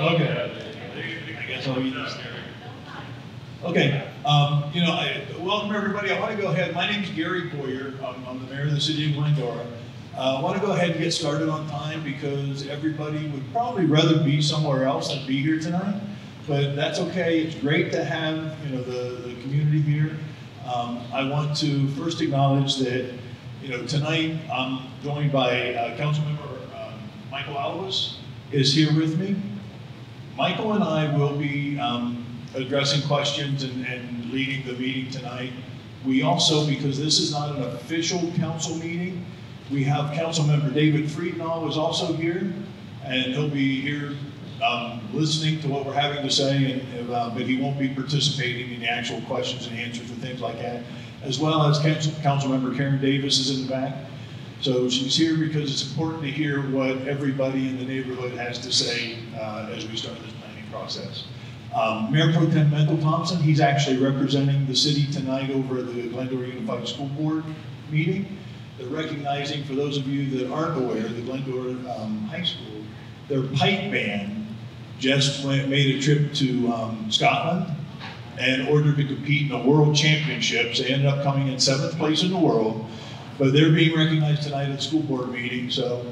Okay. I guess I'll eat this there. Okay. Welcome everybody. I want to go ahead. My name is Gary Boyer. I'm the mayor of the city of Glendora. I want to go ahead and get started on time because everybody would probably rather be somewhere else than be here tonight. But that's okay. It's great to have the community here. I want to first acknowledge that tonight I'm joined by Councilmember Michael Alvis is here with me. Michael and I will be addressing questions and leading the meeting tonight. We also, because this is not an official council meeting, we have Councilmember David Friedenau is also here, and he'll be here listening to what we're having to say, but he won't be participating in the actual questions and answers and things like that, as well as Councilmember Karen Davis is in the back. So she's here because it's important to hear what everybody in the neighborhood has to say as we start this planning process. Mayor Pro Tem Mendel Thompson, he's actually representing the city tonight over at the Glendora Unified School Board meeting. They're recognizing, for those of you that aren't aware, the Glendora High School, their pipe band just made a trip to Scotland in order to compete in the World Championships. They ended up coming in 7th place in the world, but they're being recognized tonight at the school board meeting. So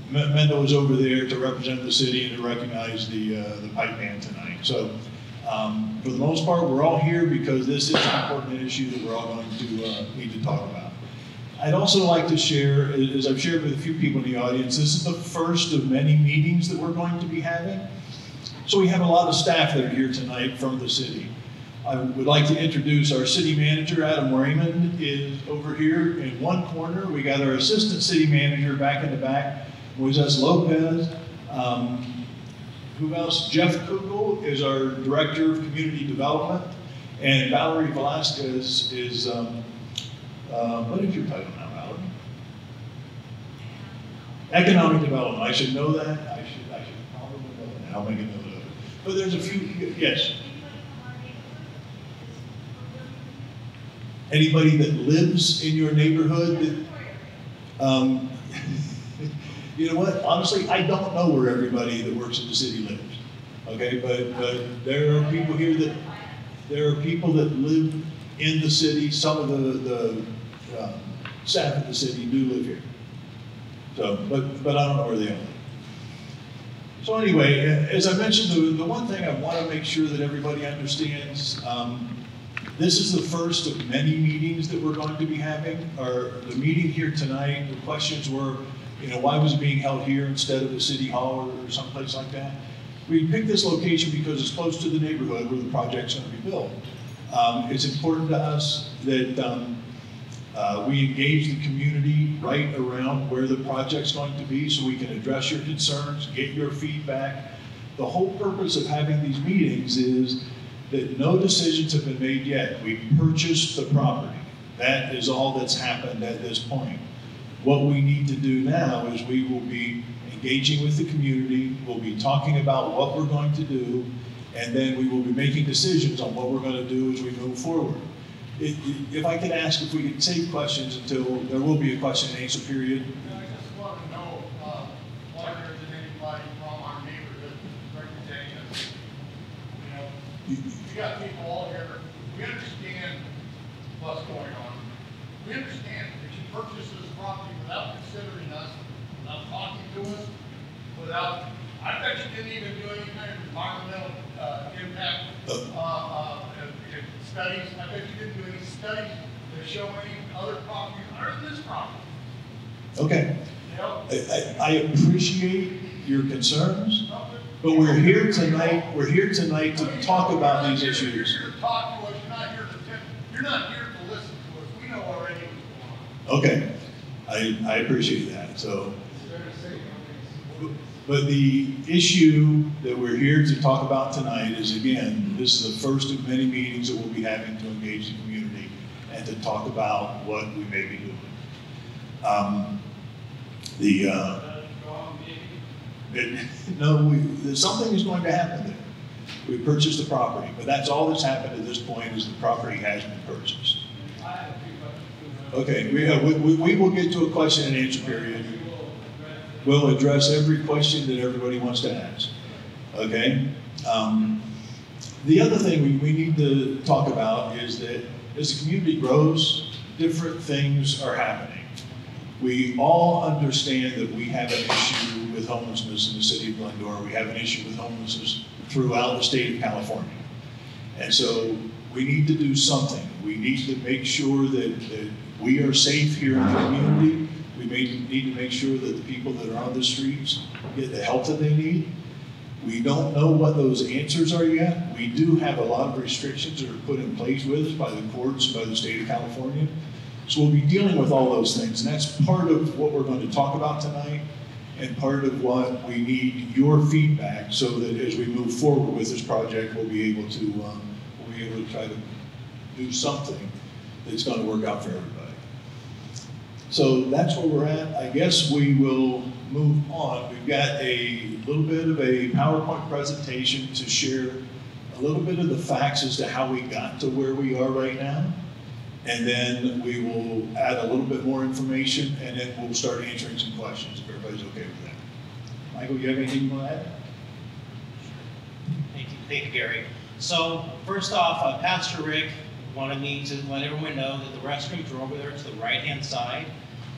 Mendel was over there to represent the city and to recognize the pipe band tonight. So for the most part, we're all here because this is an important issue that we're all going to need to talk about. I'd also like to share, as I've shared with a few people in the audience, this is the first of many meetings that we're going to be having. So we have a lot of staff that are here tonight from the city. I would like to introduce our city manager, Adam Raymond, is over here in one corner. We got our assistant city manager back in the back, Moises Lopez. Who else? Jeff Kugel is our director of community development, and Valerie Velasquez is, what is your title now, Valerie? Economic development. I should know that. I should probably know that. I'll make a note of it. But there's a few, yes. Anybody that lives in your neighborhood that, you know what, honestly, I don't know where everybody that works in the city lives, okay? But there are people here that live in the city. Some of the staff of the city do live here. So, but I don't know where they are. So anyway, as I mentioned, the one thing I want to make sure that everybody understands, this is the first of many meetings that we're going to be having. The meeting here tonight, the questions were, why was it being held here instead of the city hall or someplace like that? We picked this location because it's close to the neighborhood where the project's going to be built. It's important to us that we engage the community right around where the project's going to be so we can address your concerns, get your feedback. The whole purpose of having these meetings is that no decisions have been made yet. We purchased the property. That is all that's happened at this point. What we need to do now is we will be engaging with the community, we'll be talking about what we're going to do, and then we will be making decisions on what we're going to do as we move forward. If I could ask if we could save questions until there will be a question and answer period. I just want to know why there isn't anybody from our neighborhood representing us. You got people all here. We understand what's going on. We understand that you purchased this property without considering us, without talking to us, I bet you didn't even do any kind of environmental impact studies. I bet you didn't do any studies that show any other property other than this property. Okay. I appreciate your concerns, but we're here tonight. We're here tonight to talk about these issues. You're here to talk to us. You're not here to listen to us. We know already what's going on. Okay, I appreciate that. So, but the issue that we're here to talk about tonight is, again, this is the first of many meetings that we'll be having to engage the community and to talk about what we may be doing. Something is going to happen there. We purchased the property, but that's all that's happened at this point is the property has been purchased. Okay, we will get to a question and answer period. We'll address every question that everybody wants to ask. okay? The other thing we need to talk about is that as the community grows, different things are happening. We all understand that we have an issue with homelessness in the city of Glendora. We have an issue with homelessness throughout the state of California. And so we need to do something. We need to make sure that we are safe here in the community. We need to make sure that the people that are on the streets get the help that they need. We don't know what those answers are yet. We do have a lot of restrictions that are put in place with us by the courts, by the state of California. So we'll be dealing with all those things, and that's part of what we're going to talk about tonight, and part of what we need your feedback so that as we move forward with this project, we'll be able to try to do something that's going to work out for everybody. So that's where we're at. I guess we will move on. We've got a little bit of a PowerPoint presentation to share a little bit of the facts as to how we got to where we are right now. And then we will add a little bit more information, and then we'll start answering some questions if everybody's okay with that. Michael, you have anything you want to add? Thank you, Gary. So first off, Pastor Rick wanted me to let everyone know that the restrooms are over there to the right-hand side.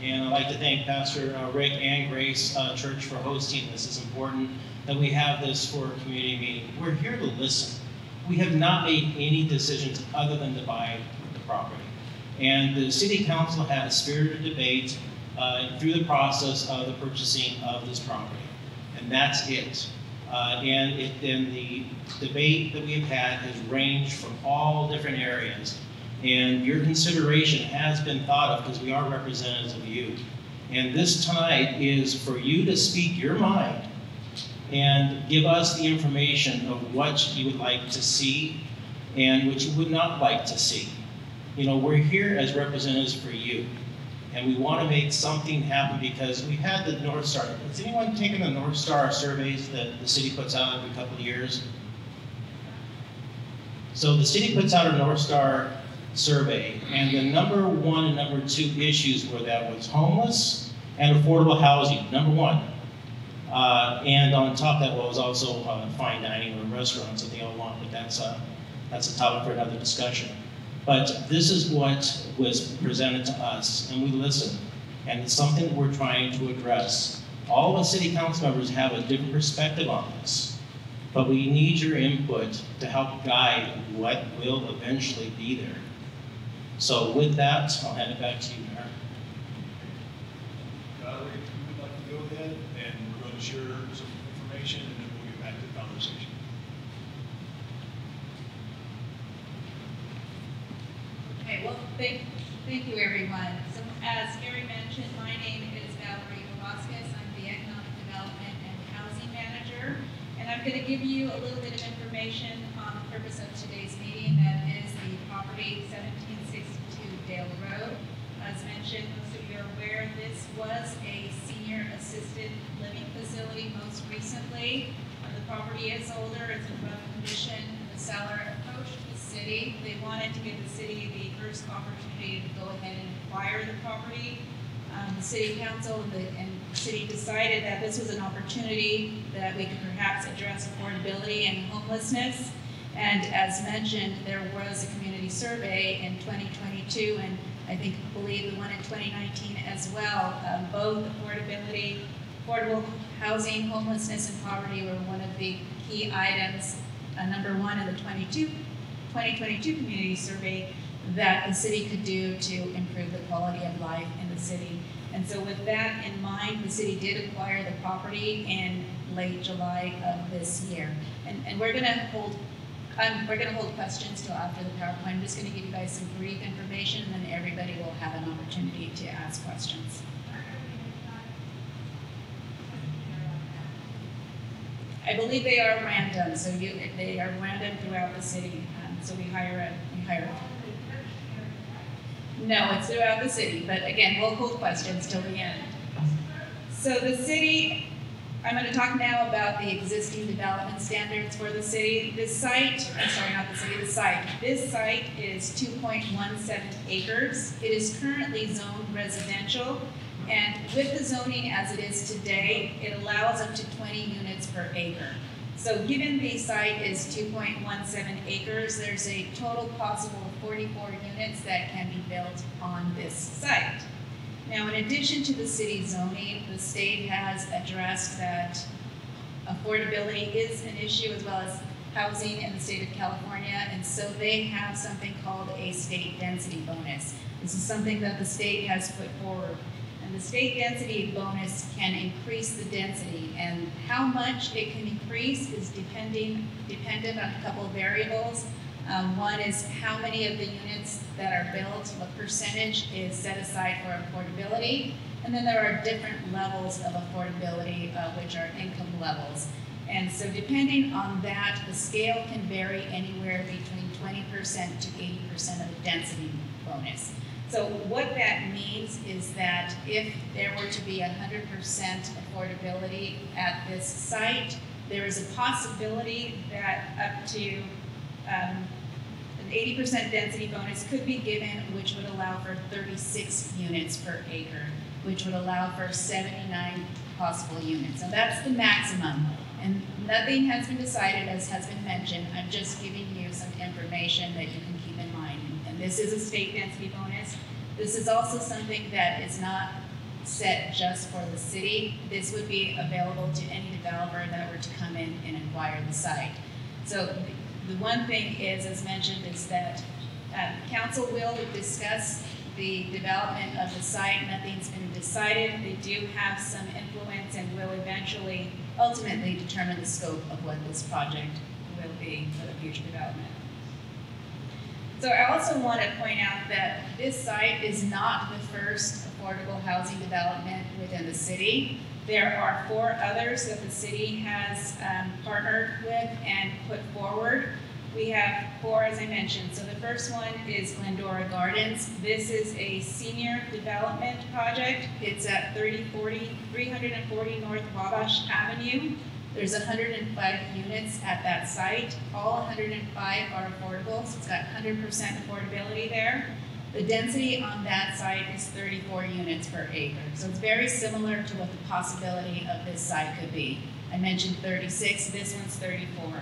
And I'd like to thank Pastor Rick and Grace Church for hosting this. It's important that we have this for a community meeting. We're here to listen. We have not made any decisions other than to buy the property. And the City Council had a spirited debate through the process of the purchasing of this property. And that's it. And the debate that we've had has ranged from all different areas. And your consideration has been thought of because we are representatives of you. And this tonight is for you to speak your mind and give us the information of what you would like to see and what you would not like to see. You know, we're here as representatives for you. And we want to make something happen because we had the North Star. Has anyone taken the North Star surveys that the city puts out every couple of years? So the city puts out a North Star survey, and the number 1 and number 2 issues were that was homeless and affordable housing, number 1. And on top of that was also fine dining or restaurants that they all want, but that's a topic for another discussion. But this is what was presented to us, and we listened, and it's something we're trying to address. All the city council members have a different perspective on this, but we need your input to help guide what will eventually be there. So with that, I'll hand it back to you, Mayor. Valerie, if you would like to go ahead, and we're going to share some information, and then we'll get back to the conversation. Okay, well, thank you, everyone. So as Gary mentioned, my name is Valerie Velasquez. I'm the Economic Development and Housing Manager, and I'm going to give you a little bit of information on the purpose of today's meeting. That is the property 1762 Dale Road. As mentioned, most of you are aware this was a senior assisted living facility most recently. The property is older, it's in rough condition. The seller approached the city. They wanted to give the city the first opportunity to go ahead and acquire the property. The city council and the city decided that this was an opportunity that we could perhaps address affordability and homelessness. And as mentioned, there was a community survey in 2022, and I believe the one in 2019 as well. Both affordability, affordable housing, homelessness, and poverty were one of the key items, number 1 in the 2022 community survey that the city could do to improve the quality of life in the city. And so with that in mind, the city did acquire the property in late July of this year. And we're going to hold questions till after the PowerPoint. I'm just going to give you guys some brief information, and then everybody will have an opportunity to ask questions. I believe they are random, so they are random throughout the city. So we hire. No, it's throughout the city, but again, we'll hold questions till the end. So the city, I'm going to talk now about the existing development standards for the city. This site, I'm sorry, not the city, the site. This site is 2.17 acres. It is currently zoned residential, and with the zoning as it is today, it allows up to 20 units per acre. So given the site is 2.17 acres, there's a total possible of 44 units that can be built on this site. Now, in addition to the city zoning, the state has addressed that affordability is an issue as well as housing in the state of California, and so they have something called a state density bonus. This is something that the state has put forward. And the state density bonus can increase the density, and how much it can increase is dependent on a couple of variables. One is how many of the units that are built, what percentage is set aside for affordability, and then there are different levels of affordability, which are income levels. And so depending on that, the scale can vary anywhere between 20% to 80% of the density bonus. So what that means is that if there were to be 100% affordability at this site, there is a possibility that up to an 80% density bonus could be given, which would allow for 36 units per acre, which would allow for 79 possible units. So that's the maximum. And nothing has been decided, as has been mentioned. I'm just giving you some information that you can keep in mind. And this is a state density bonus. This is also something that is not set just for the city. This would be available to any developer that were to come in and acquire the site. So the one thing is, as mentioned, is that council will discuss the development of the site. Nothing's been decided. They do have some influence and will eventually, ultimately determine the scope of what this project will be for the future development. So I also want to point out that this site is not the first affordable housing development within the city. There are 4 others that the city has partnered with and put forward. We have 4, as I mentioned. So the first one is Glendora Gardens. This is a senior development project. It's at 340 North Wabash Avenue. There's 105 units at that site. All 105 are affordable, so it's got 100% affordability there. The density on that site is 34 units per acre. So it's very similar to what the possibility of this site could be. I mentioned 36, this one's 34.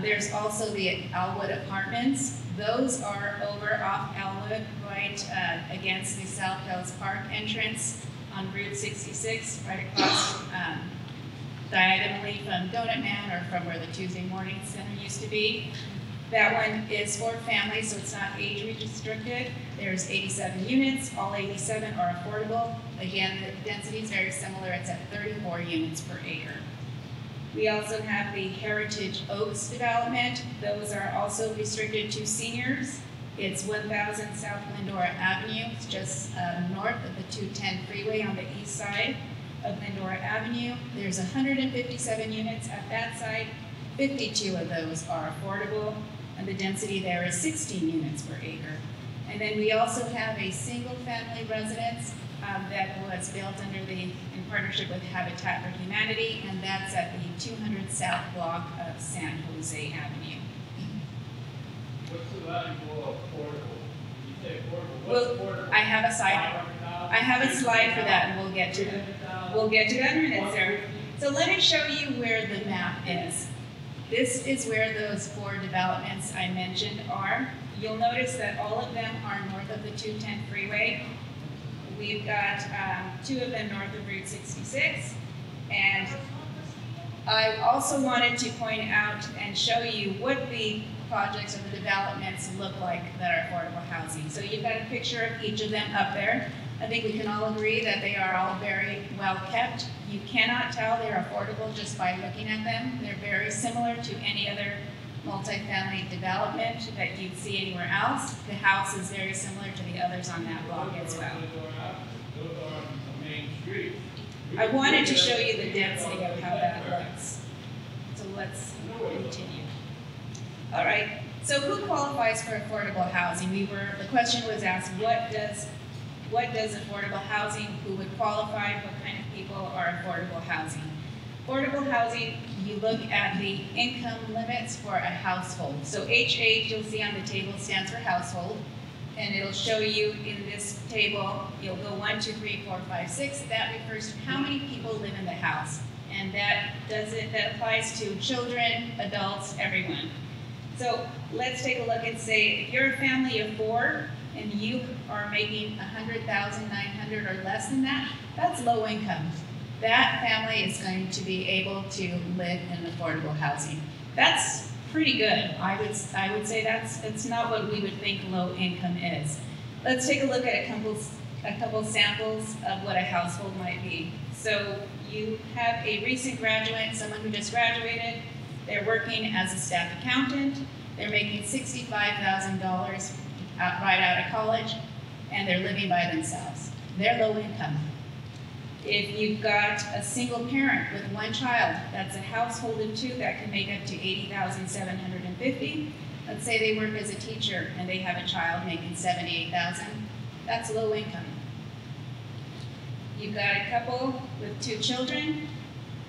There's also the Elwood Apartments. Those are over off Elwood, right against the South Hills Park entrance on Route 66, right across diagonally from Donut Man or from where the Tuesday Morning Center used to be. That one is for families, so it's not age restricted. There's 87 units, all 87 are affordable. Again, the density is very similar, it's at 34 units per acre. We also have the Heritage Oaks development. Those are also restricted to seniors. It's 1000 South Glendora Avenue. It's just north of the 210 freeway on the east side of Glendora Avenue. There's 157 units at that site. 52 of those are affordable, and the density there is 16 units per acre. And then we also have a single-family residence that was built in partnership with Habitat for Humanity, and that's at the 200 South block of San Jose Avenue. What's the value of affordable? You say affordable, what's Well, affordable? I have a slide for that, and we'll get to that. We'll get to that in a minute, sir. So let me show you where the map is. This is where those 4 developments I mentioned are. You'll notice that all of them are north of the 210 freeway. We've got 2 of them north of Route 66. And I also wanted to point out and show you what the projects or the developments look like that are affordable housing. So you've got a picture of each of them up there. I think we can all agree that they are all very well kept. You cannot tell they're affordable just by looking at them. They're very similar to any other multifamily development that you'd see anywhere else. The house is very similar to the others on that block as well. Those are on the main street. I wanted to show you the density of how that looks. So let's continue. All right, so who qualifies for affordable housing? The question was asked, what does affordable housing, who would qualify, what kind of people are affordable housing? Affordable housing, you look at the income limits for a household. So HH, you'll see on the table, stands for household, and it'll show you in this table, you'll go 1, 2, 3, 4, 5, 6. That refers to how many people live in the house. And that applies to children, adults, everyone. So let's take a look and say, if you're a family of 4 and you are making $100,900 or less than that, that's low income. That family is going to be able to live in affordable housing. That's pretty good. I would say that's not what we would think low income is. Let's take a look at a couple samples of what a household might be. So you have a recent graduate, someone who just graduated. They're working as a staff accountant. They're making $65,000 right out of college, and they're living by themselves. They're low income. If you've got a single parent with 1 child, that's a household of 2 that can make up to $80,750. Let's say they work as a teacher and they have a child making $78,000. That's low income. You've got a couple with 2 children.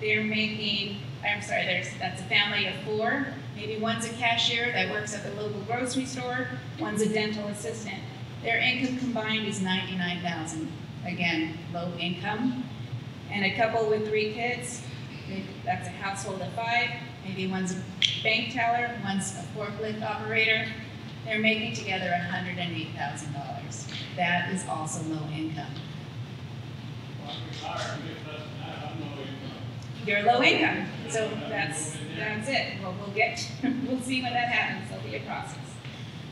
They're making, that's a family of 4. Maybe one's a cashier that works at the local grocery store. One's a dental assistant. Their income combined is $99,000. Again, low income. And a couple with 3 kids, that's a household of 5. Maybe one's a bank teller, one's a forklift operator. They're making together $108,000. That is also low income. You're low income, so that's it. Well, we'll see when that happens. There'll be a process.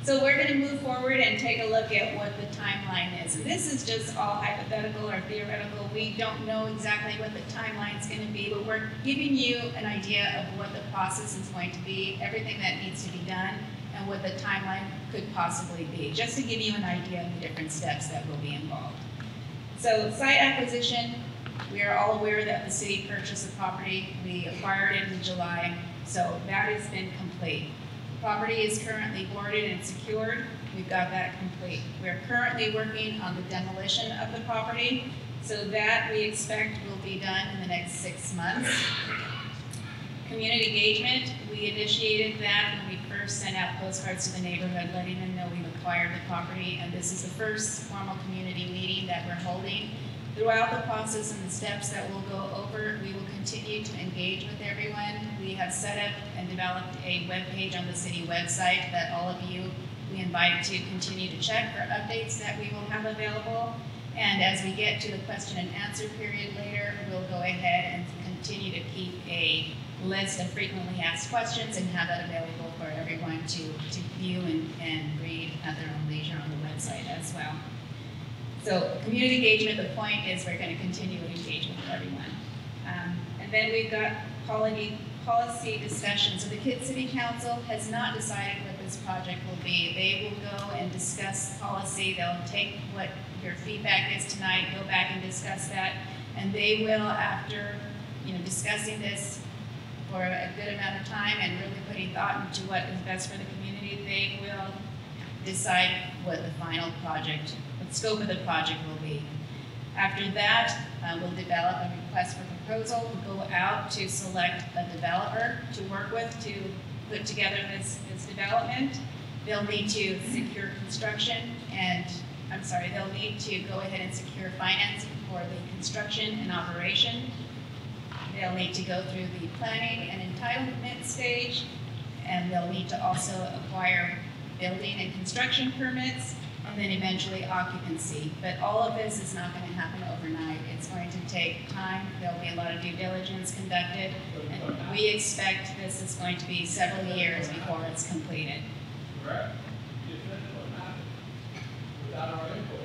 So we're going to move forward and take a look at what the timeline is. And this is just all hypothetical or theoretical. We don't know exactly what the timeline is going to be, but we're giving you an idea of what the process is going to be, everything that needs to be done, and what the timeline could possibly be, just to give you an idea of the different steps that will be involved. So site acquisition, we are all aware that the city purchased the property. We acquired it in July, so that has been complete. Property is currently boarded and secured. We've got that complete. We're currently working on the demolition of the property, so that we expect will be done in the next 6 months. Community engagement, we initiated that when we first sent out postcards to the neighborhood letting them know we've acquired the property, and this is the first formal community meeting that we're holding. Throughout the process and the steps that we'll go over, we will continue to engage with everyone. We have set up and developed a web page on the city website that all of you, we invite to continue to check for updates that we will have available. And as we get to the question and answer period later, we'll go ahead and continue to keep a list of frequently asked questions and have that available for everyone to view and read at their own leisure on the website as well. So community engagement, the point is we're going to continue to engage with everyone. And then we've got policy discussion. So the City Council has not decided what this project will be. They will go and discuss policy. They'll take what your feedback is tonight, go back and discuss that, and they will, after discussing this for a good amount of time and really putting thought into what is best for the community, they will decide what the final project, what the scope of the project will be. After that, we'll develop a request for proposal, we'll go out to select a developer to work with to put together this development. They'll need to secure construction they'll need to go ahead and secure financing for the construction and operation. They'll need to go through the planning and entitlement stage, and they'll need to also acquire building and construction permits, and then eventually occupancy. But all of this is not going to happen overnight. It's going to take time. There'll be a lot of due diligence conducted, and we expect this is going to be several years before it's completed. Correct. Without our input.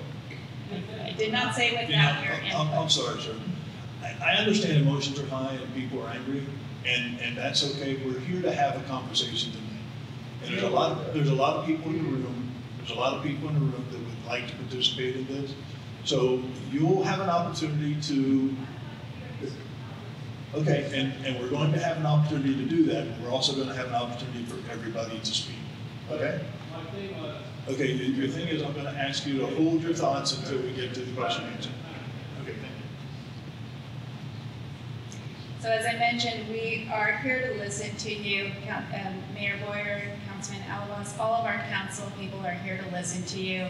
I did not say without your input. I'm sorry, sir. I understand emotions are high and people are angry, and that's okay. We're here to have a conversation tonight. And there's a lot of people in the room. There's a lot of people in the room that would like to participate in this. So you'll have an opportunity to, okay, and we're going to have an opportunity to do that. We're also going to have an opportunity for everybody to speak. Okay? My thing was, okay, your thing is I'm going to ask you to hold your thoughts until we get to the question and answer. Okay, thank you. So as I mentioned, we are here to listen to you, Mayor Boyer, Councilman Alabas, all of our council people are here to listen to you.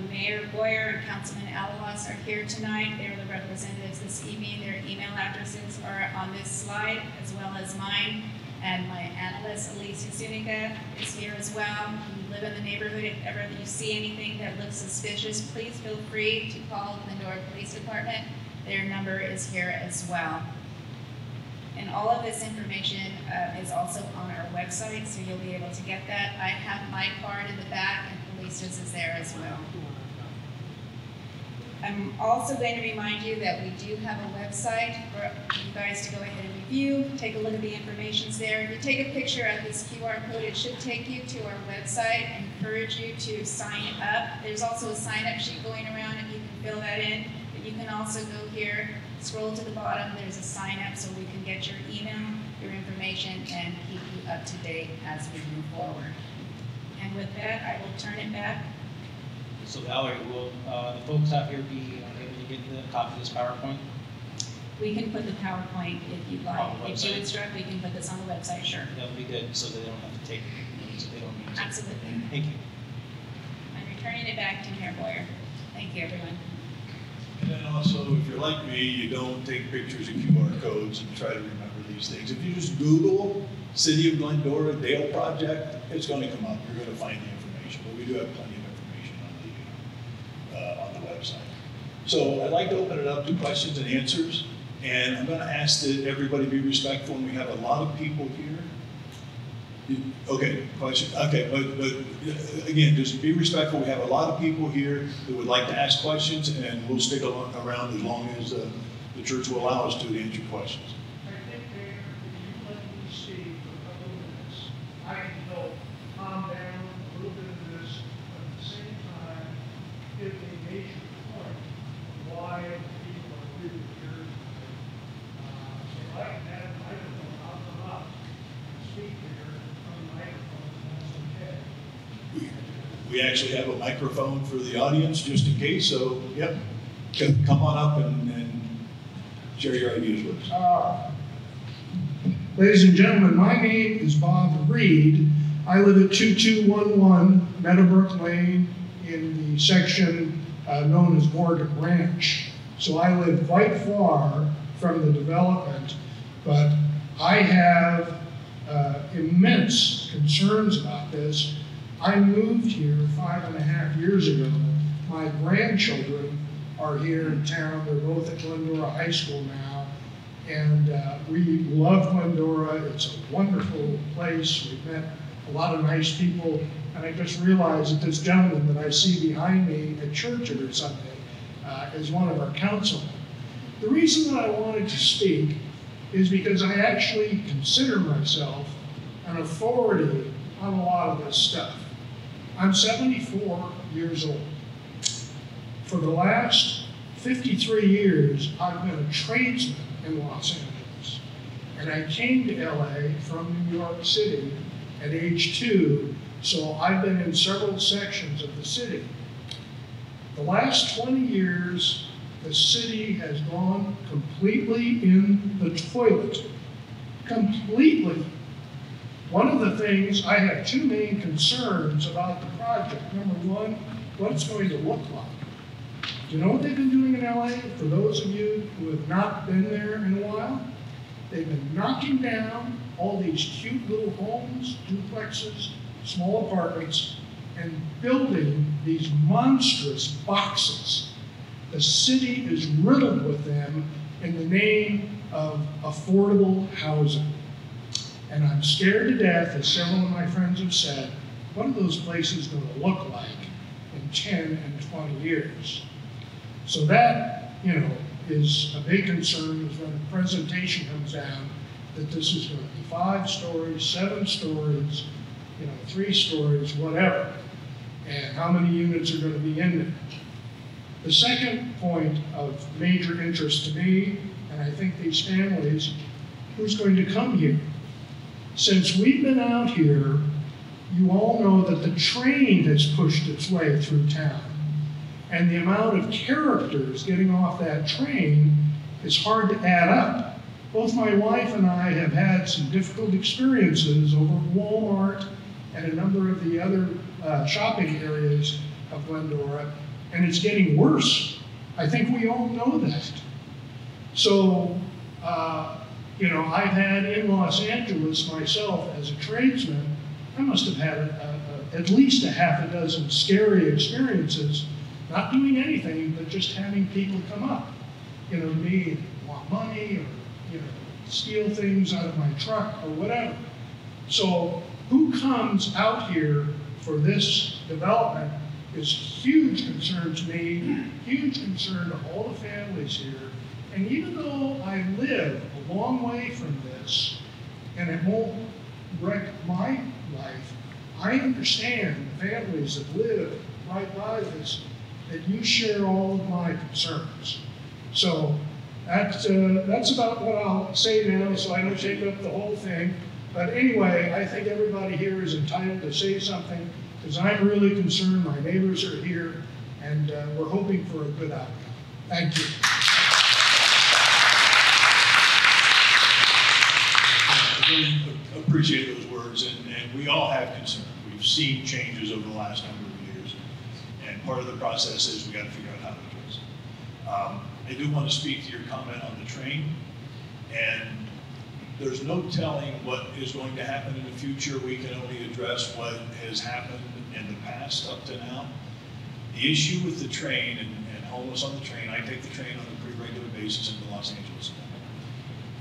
Mayor Boyer and Councilman Alawas are here tonight. They're the representatives this evening. Their email addresses are on this slide, as well as mine. And my analyst, Alicia Zuniga, is here as well. If you live in the neighborhood, if ever you see anything that looks suspicious, please feel free to call the Glendora Police Department. Their number is here as well. And all of this information is also on our website, so you'll be able to get that. I have my card in the back, and Alicia's is there as well. I'm also going to remind you that we do have a website for you guys to go ahead and review, take a look at the information's there. If you take a picture of this QR code, it should take you to our website. I encourage you to sign up. There's also a sign-up sheet going around, and you can fill that in. But you can also go here, scroll to the bottom, there's a sign-up so we can get your email, your information, and keep you up to date as we move forward. And with that, I will turn it back. So Valerie, will the folks out here be able to get the copy of this PowerPoint? We can put the PowerPoint if you'd like. On the If you website? instruct, we can put this on the website, sure. That would be good, so they don't have to take notes if they don't need to. Absolutely. Thank you. I'm returning it back to Mayor Boyer. Thank you, everyone. And then also, if you're like me, you don't take pictures of QR codes and try to remember these things. If you just Google City of Glendora Dale Project, it's going to come up. You're going to find the information. But we do have plenty of information on the website. So I'd like to open it up to questions and answers. And I'm going to ask that everybody be respectful. And we have a lot of people here. Okay, question. Okay, but again, just be respectful. We have a lot of people here that would like to ask questions, and we'll stick around as long as the church will allow us to answer questions. I think, Mayor, if you let me speak for a couple of minutes, I can help calm down a little bit of this, but at the same time, give a major point of why people are really here today. So I can have a microphone, I'll come up and speak here from the microphone, and that's okay. We actually have a microphone for the audience just in case, so yep, come on up and share your ideas with us. Ladies and gentlemen, my name is Bob Reed. I live at 2211 Meadowbrook Lane in the section known as Morgan Ranch. So I live quite far from the development, but I have immense concerns about this. I moved here 5.5 years ago. My grandchildren are here in town. They're both at Glendora High School now. And we love Glendora. It's a wonderful place. We've met a lot of nice people. And I just realized that this gentleman that I see behind me at church every Sunday is one of our councilmen. The reason that I wanted to speak is because I actually consider myself an authority on a lot of this stuff. I'm 74 years old. For the last 53 years, I've been a tradesman in Los Angeles. And I came to LA from New York City at age 2, so I've been in several sections of the city. The last 20 years, the city has gone completely in the toilet. Completely. One of the things, I have two main concerns about the project. Number one, what it's going to look like. Do you know what they've been doing in LA? For those of you who have not been there in a while, they've been knocking down all these cute little homes, duplexes, small apartments, and building these monstrous boxes. The city is riddled with them in the name of affordable housing. And I'm scared to death, as several of my friends have said, what are those places going to look like in 10 and 20 years? So that, is a big concern is when the presentation comes down that this is going to be 5 stories, 7 stories, 3 stories, whatever, and how many units are going to be in there. The second point of major interest to me, and I think these families, who's going to come here? Since we've been out here, you all know that the train has pushed its way through town. And the amount of characters getting off that train is hard to add up. Both my wife and I have had some difficult experiences over at Walmart and a number of the other shopping areas of Glendora, and it's getting worse. I think we all know that. So, you know, I've had in Los Angeles myself as a tradesman, I must have had at least a half a dozen scary experiences, not doing anything, but just having people come up, you know, to me, and want money or, you know, steal things out of my truck or whatever. So who comes out here for this development is huge concern to me, huge concern to all the families here. And even though I live a long way from this, and it won't wreck my life, I understand the families that live right by this, that you share all of my concerns. So that's about what I'll say now, so I don't take up the whole thing. But anyway, I think everybody here is entitled to say something, because I'm really concerned. My neighbors are here, and we're hoping for a good outcome. Thank you. I really appreciate those words, and we all have concerns. We've seen changes over the last number of years, and part of the process is we got to figure out how to address it. I do want to speak to your comment on the train, and there's no telling what is going to happen in the future. We can only address what has happened in the past up to now. The issue with the train and homeless on the train, I take the train on a pretty regular basis into Los Angeles.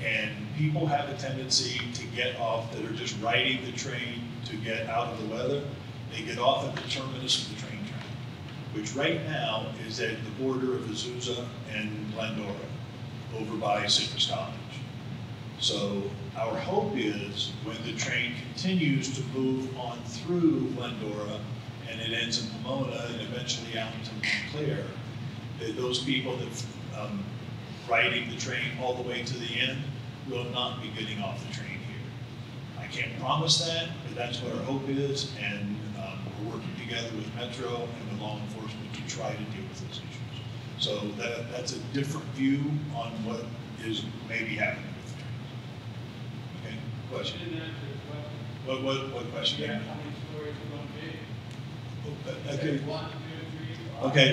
And people have a tendency to get off that are just riding the train to get out of the weather. They get off at the terminus of the train track, which right now is at the border of Azusa and Glendora, over by Citrus College. So our hope is when the train continues to move on through Glendora and it ends in Pomona and eventually out into Montclair, that those people that riding the train all the way to the end will not be getting off the train here. I can't promise that, but that's what our hope is, and we're working together with Metro and with law enforcement to try to deal with those issues. So that's a different view on what is maybe happening with the trains. Okay, question? You didn't answer the question. What question? Yeah, how many stories are going to be? Okay. 1, 2, 3, 4. Okay.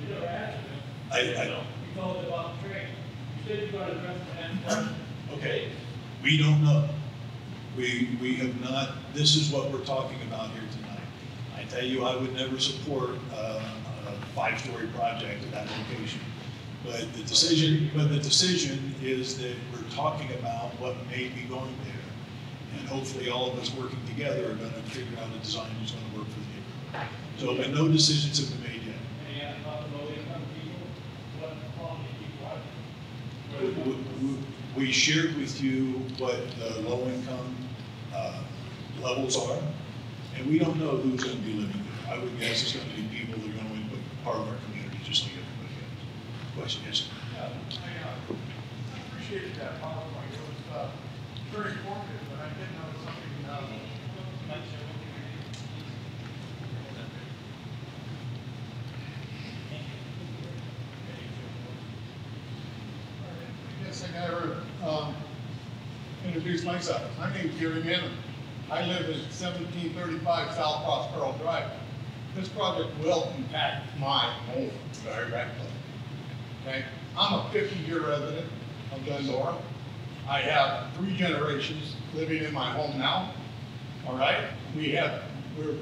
You never answered it. I You told about the train. You said you were going to address the end question. Okay, we don't know. We have not, this is what we're talking about here tonight. I tell you, I would never support a 5-story project at that location. But the decision is that we're talking about what may be going there. And hopefully all of us working together are gonna figure out a design that's gonna work for the neighborhood. So, but no decisions have been made yet. And you asked about the low-income people, what quality people are. We shared with you what the low-income levels are, and we don't know who's going to be living there. I would guess it's going to be people that are going to be part of our community, just like everybody else. Question, yes, sir? Yeah, I appreciated that PowerPoint. It was very informative, but I did notice something. I guess I never introduced myself. My name's Gary Manning. I live at 1735 South Prospero Drive. This project will impact my home directly. Okay, I'm a 50-year resident of Glendora. I have 3 generations living in my home now. All right, we're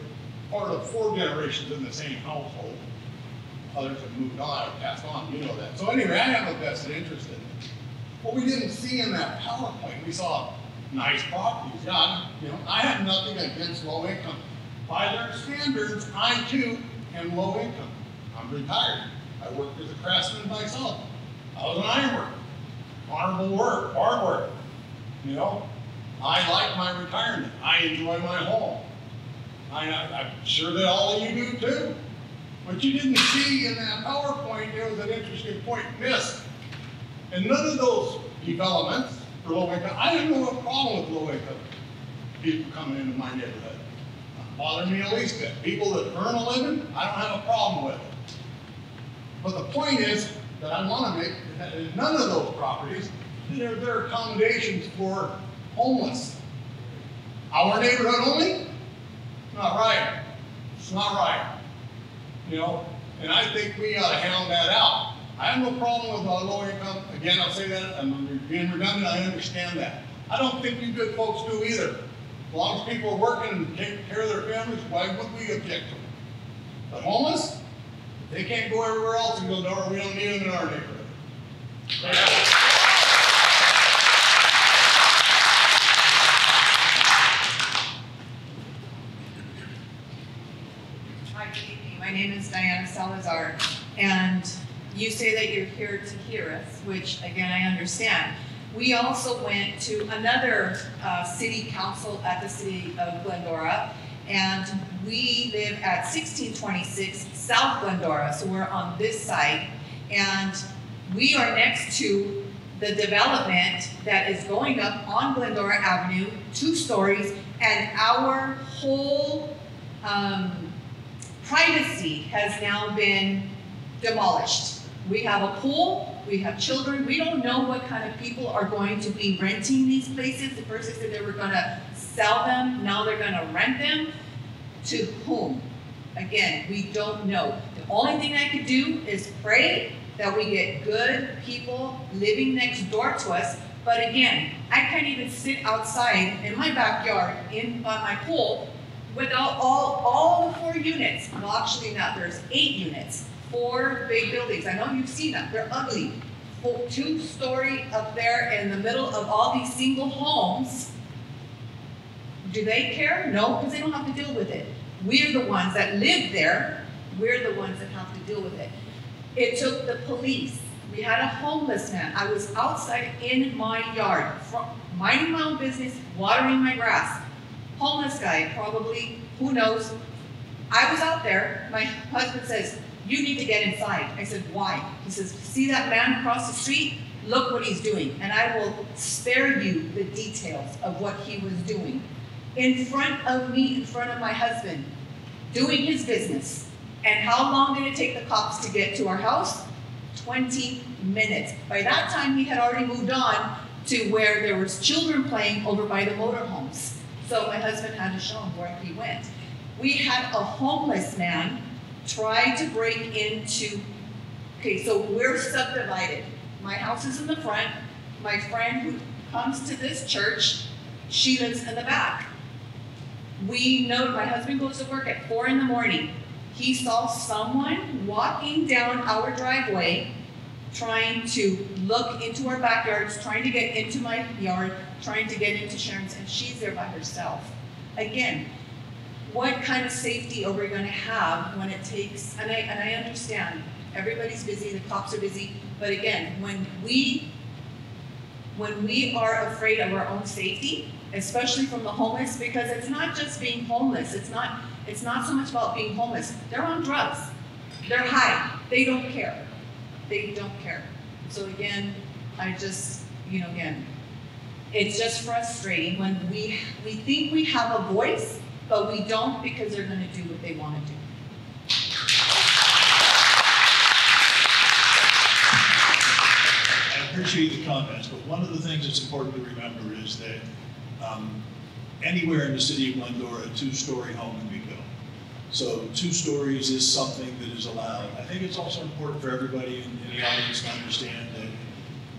part of 4 generations in the same household. Others have moved on, I've passed on, you know that. So anyway, I have a vested interest in it. What we didn't see in that PowerPoint, we saw nice properties. Yeah, I have nothing against low income. By their standards, I too am low income. I'm retired. I worked as a craftsman myself. I was an ironworker. Honorable work, hard work. I like my retirement. I enjoy my home. I'm sure that all of you do too. What you didn't see in that PowerPoint, there was an interesting point missed. And none of those developments for low income, I have no problem with low income people coming into my neighborhood. Not bothering me the least bit. People that earn a living, I don't have a problem with it. But the point is that I want to make that in none of those properties, there are accommodations for homeless. Our neighborhood only? Not right. It's not right. you know, and I think we ought to hound that out. I have no problem with low income. Again, I'll say that, I'm being redundant, I understand that. I don't think you good folks do either. As long as people are working and taking care of their families, why would we object to them? But homeless, they can't go everywhere else in Glendora. We don't need them in our neighborhood. Hi, good evening. My name is Diana Salazar, and you say that you're here to hear us, which again, I understand. We also went to another city council at the city of Glendora, and we live at 1626 South Glendora, so we're on this side, and we are next to the development that is going up on Glendora Avenue, 2 stories, and our whole privacy has now been demolished. We have a pool, we have children, we don't know what kind of people are going to be renting these places. At first they said they were gonna sell them, now they're gonna rent them. To whom? Again, we don't know. The only thing I could do is pray that we get good people living next door to us. But again, I can't even sit outside in my backyard by my pool without all the 4 units. Well, actually not, there's 8 units. 4 big buildings. I know you've seen them. They're ugly. 2-story up there in the middle of all these single homes. Do they care? No, because they don't have to deal with it. We're the ones that live there. We're the ones that have to deal with it. It took the police. We had a homeless man. I was outside in my yard, minding my own business, watering my grass. Homeless guy, probably, who knows. I was out there. My husband says, "You need to get inside." I said, "Why?" He says, "See that man across the street? Look what he's doing." And I will spare you the details of what he was doing. In front of me, in front of my husband, doing his business. And how long did it take the cops to get to our house? 20 minutes. By that time, he had already moved on to where there was children playing over by the motorhomes. So my husband had to show him where he went. We had a homeless man try to break into, okay, so we're subdivided. My house is in the front. My friend who comes to this church, she lives in the back. We know my husband goes to work at 4 in the morning. He saw someone walking down our driveway, trying to look into our backyards, trying to get into my yard, trying to get into Sharon's, and she's there by herself. Again, what kind of safety are we going to have when it takes, and I understand, everybody's busy, the cops are busy, but again, when we are afraid of our own safety, especially from the homeless, because it's not just being homeless, it's not so much about being homeless. They're on drugs, they're high, they don't care. They don't care. So again, I just, again, it's just frustrating when we think we have a voice, but we don't because they're going to do what they want to do. I appreciate the comments, but one of the things that's important to remember is that anywhere in the city of Glendora, a 2-story home can be built. So 2 stories is something that is allowed. I think it's also important for everybody in the audience to understand that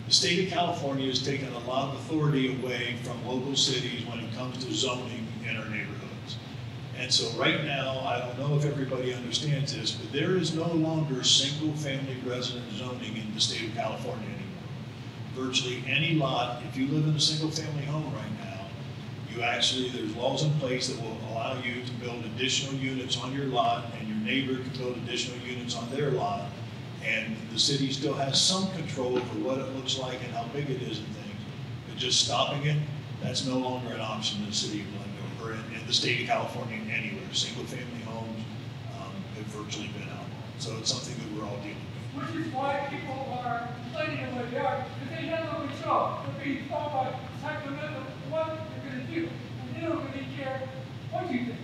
the state of California has taken a lot of authority away from local cities when it comes to zoning in our neighborhoods. And so right now, I don't know if everybody understands this, but there is no longer single-family resident zoning in the state of California anymore. Virtually any lot, if you live in a single-family home right now, there's laws in place that will allow you to build additional units on your lot, and your neighbor can build additional units on their lot. And the city still has some control over what it looks like and how big it is and things. But just stopping it, that's no longer an option in the city of Glendora, or in the state of California anywhere. Single-family homes have virtually been outlawed. So it's something that we're all dealing with. Which is why people are complaining in their yard, because they have no control. They're being told by Sacramento what they're going to do, and they don't really care what you think.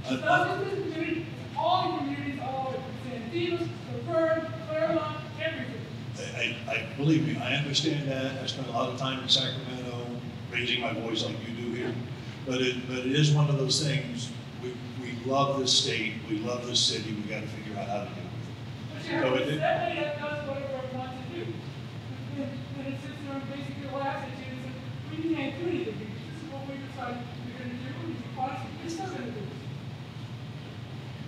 It's not just this community, all the communities all over. San Dimas, Laverne, Claremont, everything. Believe me, I understand that. I spent a lot of time in Sacramento raising my voice like you do here. But it is one of those things. we love this state, we love this city, we gotta figure out how to do it. But you have to that way that does whatever it wants to do. Then it sits there and basically laughs at you and says, we can't do anything. This is what we decide we're gonna do, and you possibly, it's not gonna do it.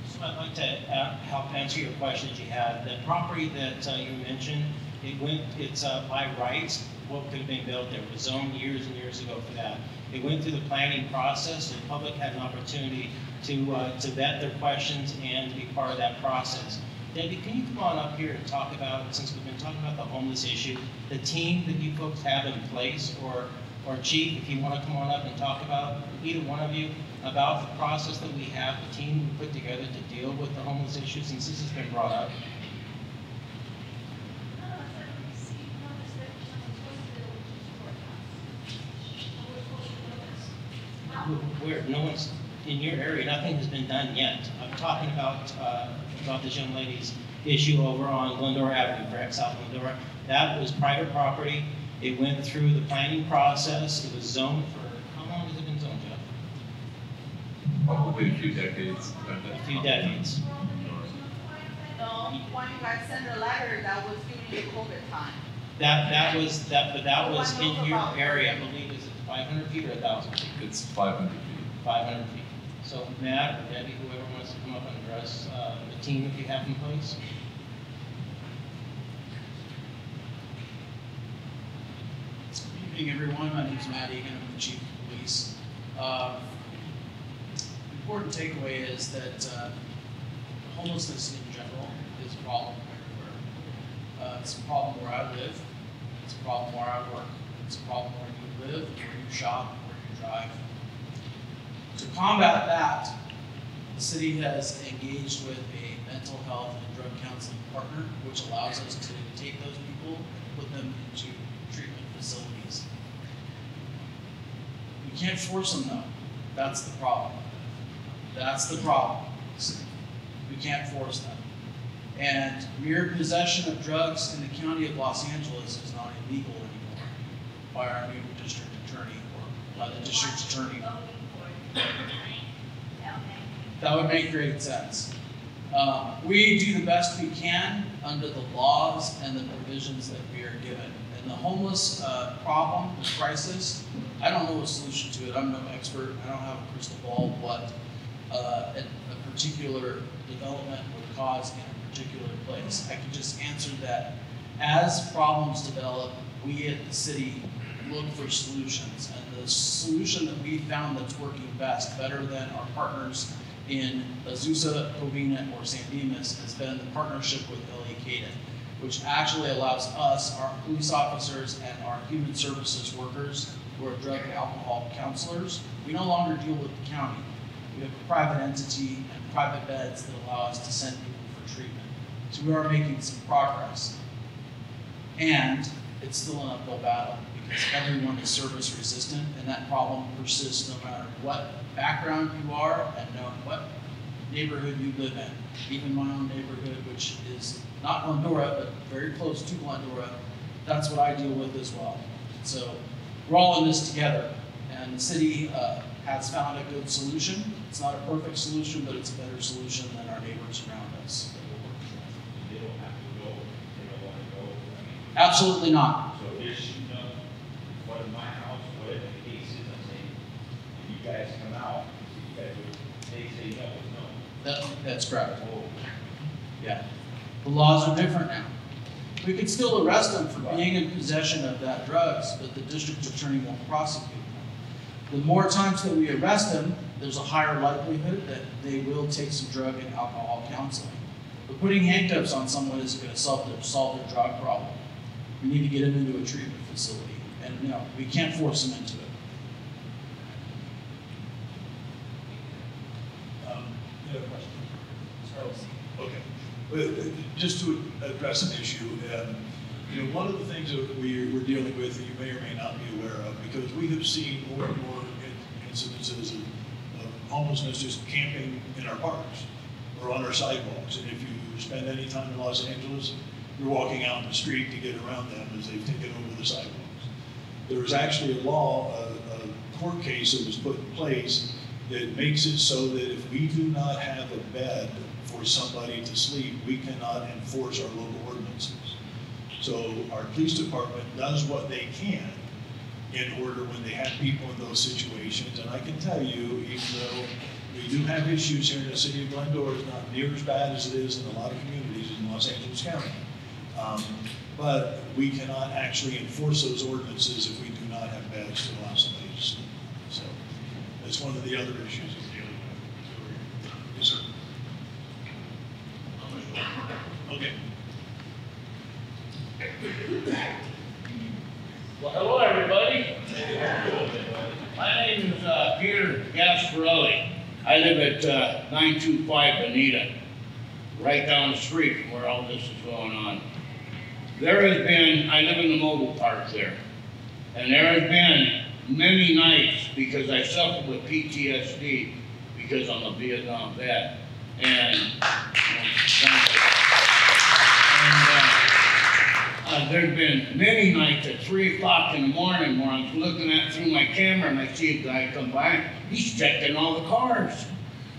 So I'd like to help answer your question that you had. The property that you mentioned, it's by rights, what could have been built there. It was zoned years and years ago for that. It went through the planning process. The public had an opportunity to vet their questions and to be part of that process. Debbie, can you come on up here and talk about, since we've been talking about the homeless issue, the team that you folks have in place, or Chief, if you want to come on up and talk about, either one of you, about the process that we have, the team we put together to deal with the homeless issue, since this has been brought up. Where no one's in your area, nothing has been done yet. I'm talking about this young lady's issue over on Glendora Avenue, correct, South Glendora. That was private property. It went through the planning process. It was zoned for, how long has it been zoned, Jeff? Probably a few decades. A few decades. No, when you guys sent a letter, that was during the COVID time. That was in your area, I believe. Is it 500 feet or 1,000 feet? It's 500 feet. 500 feet. So Matt or Debbie, whoever wants to come up and address the team that you have in place. Good evening, everyone. My name is Matt Egan. I'm the Chief of Police. Important takeaway is that homelessness in general is a problem everywhere. It's a problem where I live. It's a problem where I work. It's a problem where you live, where you shop, where you drive. To combat that, the city has engaged with a mental health and drug counseling partner, which allows us to take those people and put them into treatment facilities. We can't force them though. That's the problem. That's the problem. We can't force them. And mere possession of drugs in the county of Los Angeles is not illegal anymore by our new district attorney or by the district attorney. That would make great sense. We do the best we can under the laws and the provisions that we are given. And the homeless problem, the crisis, I don't know a solution to it. I'm no expert. I don't have a crystal ball what a particular development would cause in a particular place. I can just answer that as problems develop, we at the city look for solutions. And the solution that we found that's working best, better than our partners in Azusa, Covina, or San Dimas, has been the partnership with L.A. Caden, which actually allows us, our police officers, and our human services workers who are drug and alcohol counselors, we no longer deal with the county. We have a private entity and private beds that allow us to send people for treatment. So we are making some progress. And it's still an uphill battle because everyone is service resistant, and that problem persists no matter what background you are and no what neighborhood you live in. Even my own neighborhood, which is not Glendora, but very close to Glendora, that's what I deal with as well. So we're all in this together, and the city has found a good solution. It's not a perfect solution, but it's a better solution than our neighbors around us that we're working with. They don't have to go, they don't want to go. I mean, Absolutely not. so if they're shooting up in front of my house, whatever the case is, I'm saying, if you guys come out, you guys would, they say no. That's correct. Oh, Yeah. The laws are different now. We could still arrest them for being in possession of that drugs, but the district attorney won't prosecute them. The more times that we arrest them, there's a higher likelihood that they will take some drug and alcohol counseling. But putting handcuffs on someone isn't going to solve their drug problem. We need to get them into a treatment facility, and we can't force them into it. You have a question? Okay. Just to address an issue, one of the things that we're dealing with that you may or may not be aware of, because we have seen more and more incidences of homelessness just camping in our parks or on our sidewalks. And if you spend any time in Los Angeles, you're walking out in the street to get around them as they've taken over the sidewalks. There was actually a law, a court case that was put in place that makes it so that if we do not have a bed for somebody to sleep, we cannot enforce our local ordinances. So our police department does what they can in order when they have people in those situations. And I can tell you, even though we do have issues here in the city of Glendora, it's not near as bad as it is in a lot of communities in Los Angeles County. But we cannot actually enforce those ordinances if we do not have beds to allow somebody to sleep. So that's one of the other issues we're dealing with. Yes, sir. Okay. Well, hello, everybody. My name is Peter Gasparelli. I live at 925 Bonita, right down the street from where all this is going on. There has been, I live in the mobile park there, and there have been many nights because I suffer with PTSD because I'm a Vietnam vet. And there've been many nights at 3 o'clock in the morning where I'm looking at through my camera and I see a guy come by, he's checking all the cars.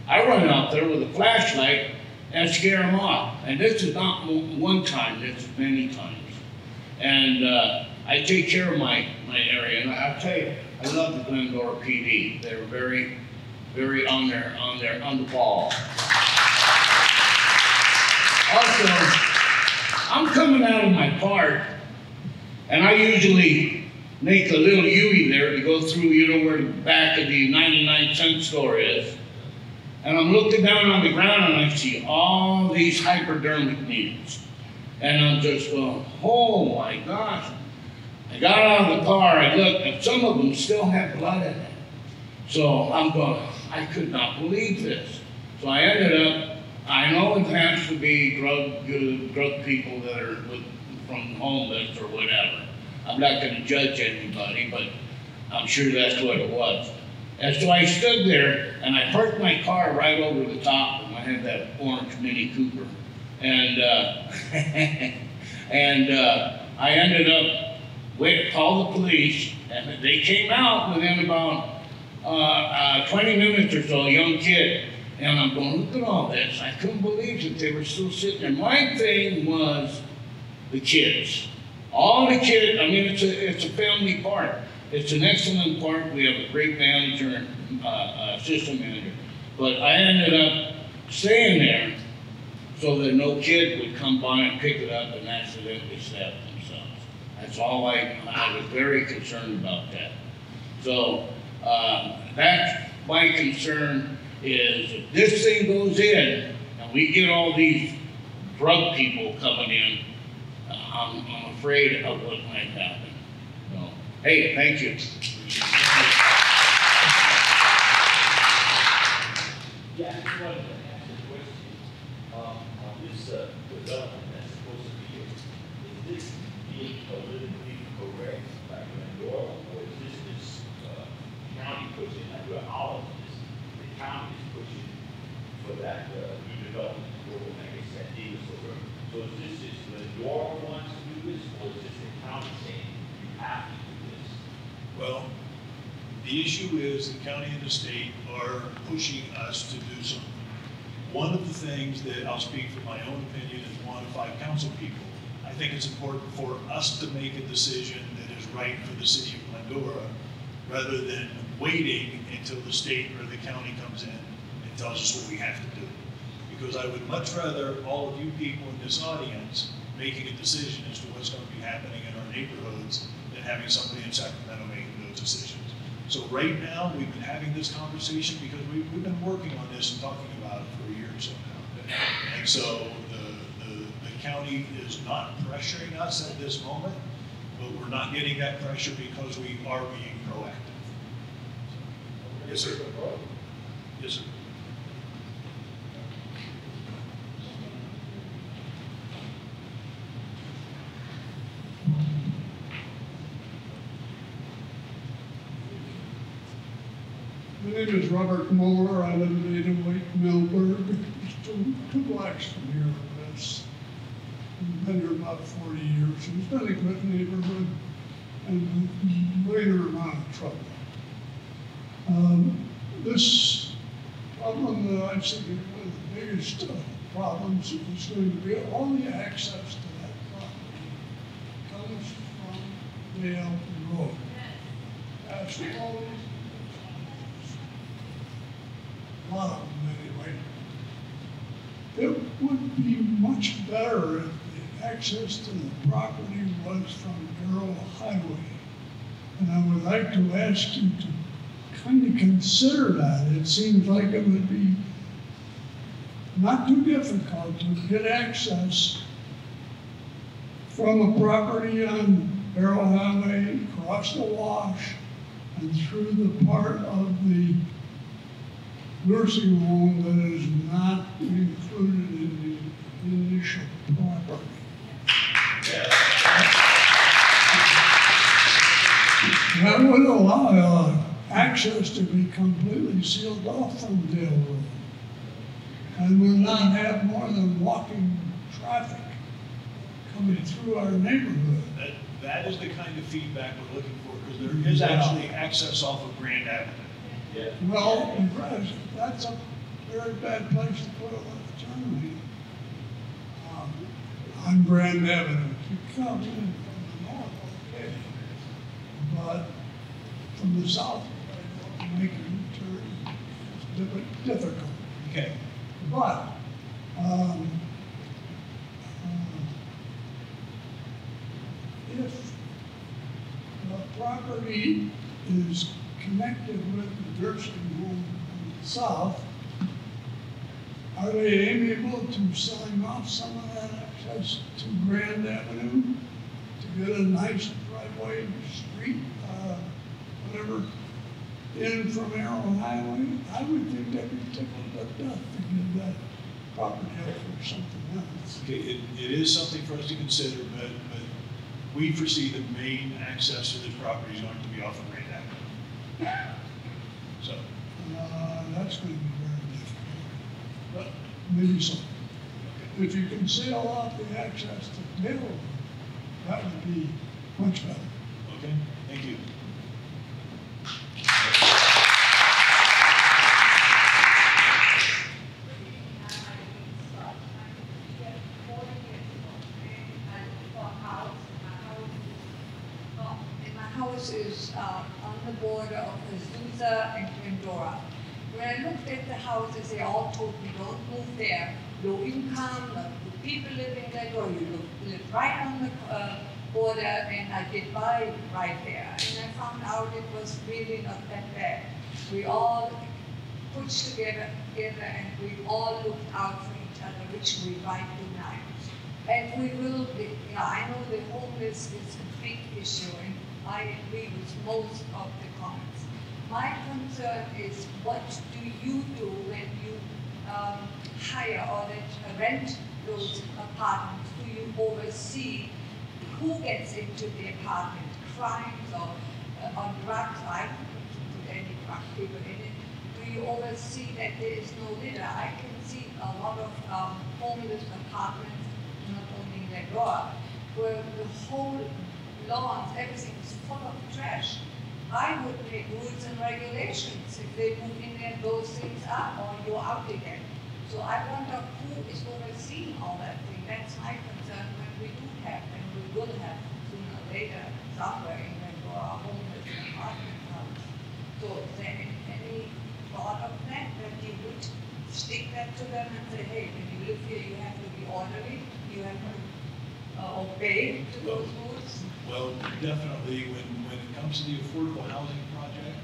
I run out there with a flashlight and scare him off. And this is not one time, this is many times. And I take care of my area, and I'll tell you, I love the Glendora PD. They're very, very on the ball. Also, I'm coming out of my park, and I usually make a little U-turn there to go through, you know, where the back of the 99-cent store is. And I'm looking down on the ground, and I see all these hypodermic needles. And I'm just going, oh my gosh. I got out of the car, I looked, and some of them still have blood in it. So I'm going, I could not believe this. So I ended up, I know it has to be drug people that are from homeless or whatever. I'm not going to judge anybody, but I'm sure that's what it was. And so I stood there, and I parked my car right over the top, and I had that orange Mini Cooper. And I ended up called the police, and they came out within about 20 minutes or so, a young kid. And I'm going, look at all this. I couldn't believe that they were still sitting there. My thing was the kids. All the kids, I mean, it's a family park. It's an excellent park. We have a great manager and assistant manager. But I ended up staying there so that no kid would come by and pick it up and accidentally stab themselves. That's all I was very concerned about that. So that's my concern is if this thing goes in and we get all these drug people coming in, I'm afraid of what might happen. So, hey, thank you. Yeah, I just wanted to ask a question. On this development that's supposed to be here, is this being politically correct by Glendora, or is this county pushing? I do all of this. The county is pushing for that new development for, like I said, Davis River. So is this just Glendora wants to do this, or is this the county saying you have to do this? Well, the issue is the county and the state are pushing us to do something. One of the things that I'll speak from my own opinion as one of 5 council people, I think it's important for us to make a decision that is right for the city of Glendora rather than waiting until the state or the county comes in and tells us what we have to do. Because I would much rather all of you people in this audience making a decision as to what's going to be happening in our neighborhoods than having somebody in Sacramento making those decisions. So right now, we've been having this conversation because we've been working on this and talking about it for a year or so now. And so the county is not pressuring us at this moment, but we're not getting that pressure because we are being proactive. Yes, sir. Yes, sir. My name is Robert Moeller. I live in 808 Millburg, just two blocks from here. I've been here about 40 years. It's been a good neighborhood and minor amount of trouble. This problem that I'm thinking one of the biggest problems is going to be all the access to that property comes from Gill Road. That's all these, a lot of them anyway. It would be much better if the access to the property was from Gill Highway. And I would like to ask you to kind of consider that. It seems like it would be not too difficult to get access from a property on Barrel Highway, across the wash, and through the part of the nursing home that is not included in the initial property. That would allow access to be completely sealed off from Gill Road. And will not have more than walking traffic coming through our neighborhood. That is the kind of feedback we're looking for, because there is actually access off of Grand Avenue. Yeah. Well, that's a very bad place to put a left turn lane. On Grand Avenue, if you come in from the north, okay. But from the south, making a turn is difficult. Okay. But if the property is connected with the nursing home on the south, are they able to sign off some of that access to Grand Avenue to get a nice driveway, street, whatever, in from Arrow Highway? I would think they'd be tickled to death to give that property up for something else. Okay, it is something for us to consider, but we foresee the main access to this property is going to be off of Grand Avenue. So. That's going to be very difficult, but maybe so. If you can seal off the access to Gill, that would be much better. Okay, thank you. Is on the border of Azusa and Glendora. When I looked at the houses, they all told me, don't move there. Low income, the people live in Glendora, you live right on the border, and I did buy right there. And I found out it was really not that bad. We all pushed together, and we all looked out for each other, which we might do now. And we will be, I know the homeless is a big issue, and I agree with most of the comments. My concern is, what do you do when you hire or rent those apartments? Do you oversee who gets into the apartment, crimes or on drugs? I don't put any drug people in it. Do you oversee that there is no litter? I can see a lot of homeless apartments, not only in Glendora, where the whole lawns, everything is full of trash. I would make rules and regulations. If they move in there, those things are, or you're out again. So I wonder who is overseeing all that thing. That's my concern when we do have, and we will have sooner or later, somewhere in Glendora, homeless apartment house. So is there any thought of that you would stick that to them and say, hey, when you live here, you have to be orderly, you have to obey to those rules? Well, definitely, when it comes to the affordable housing project,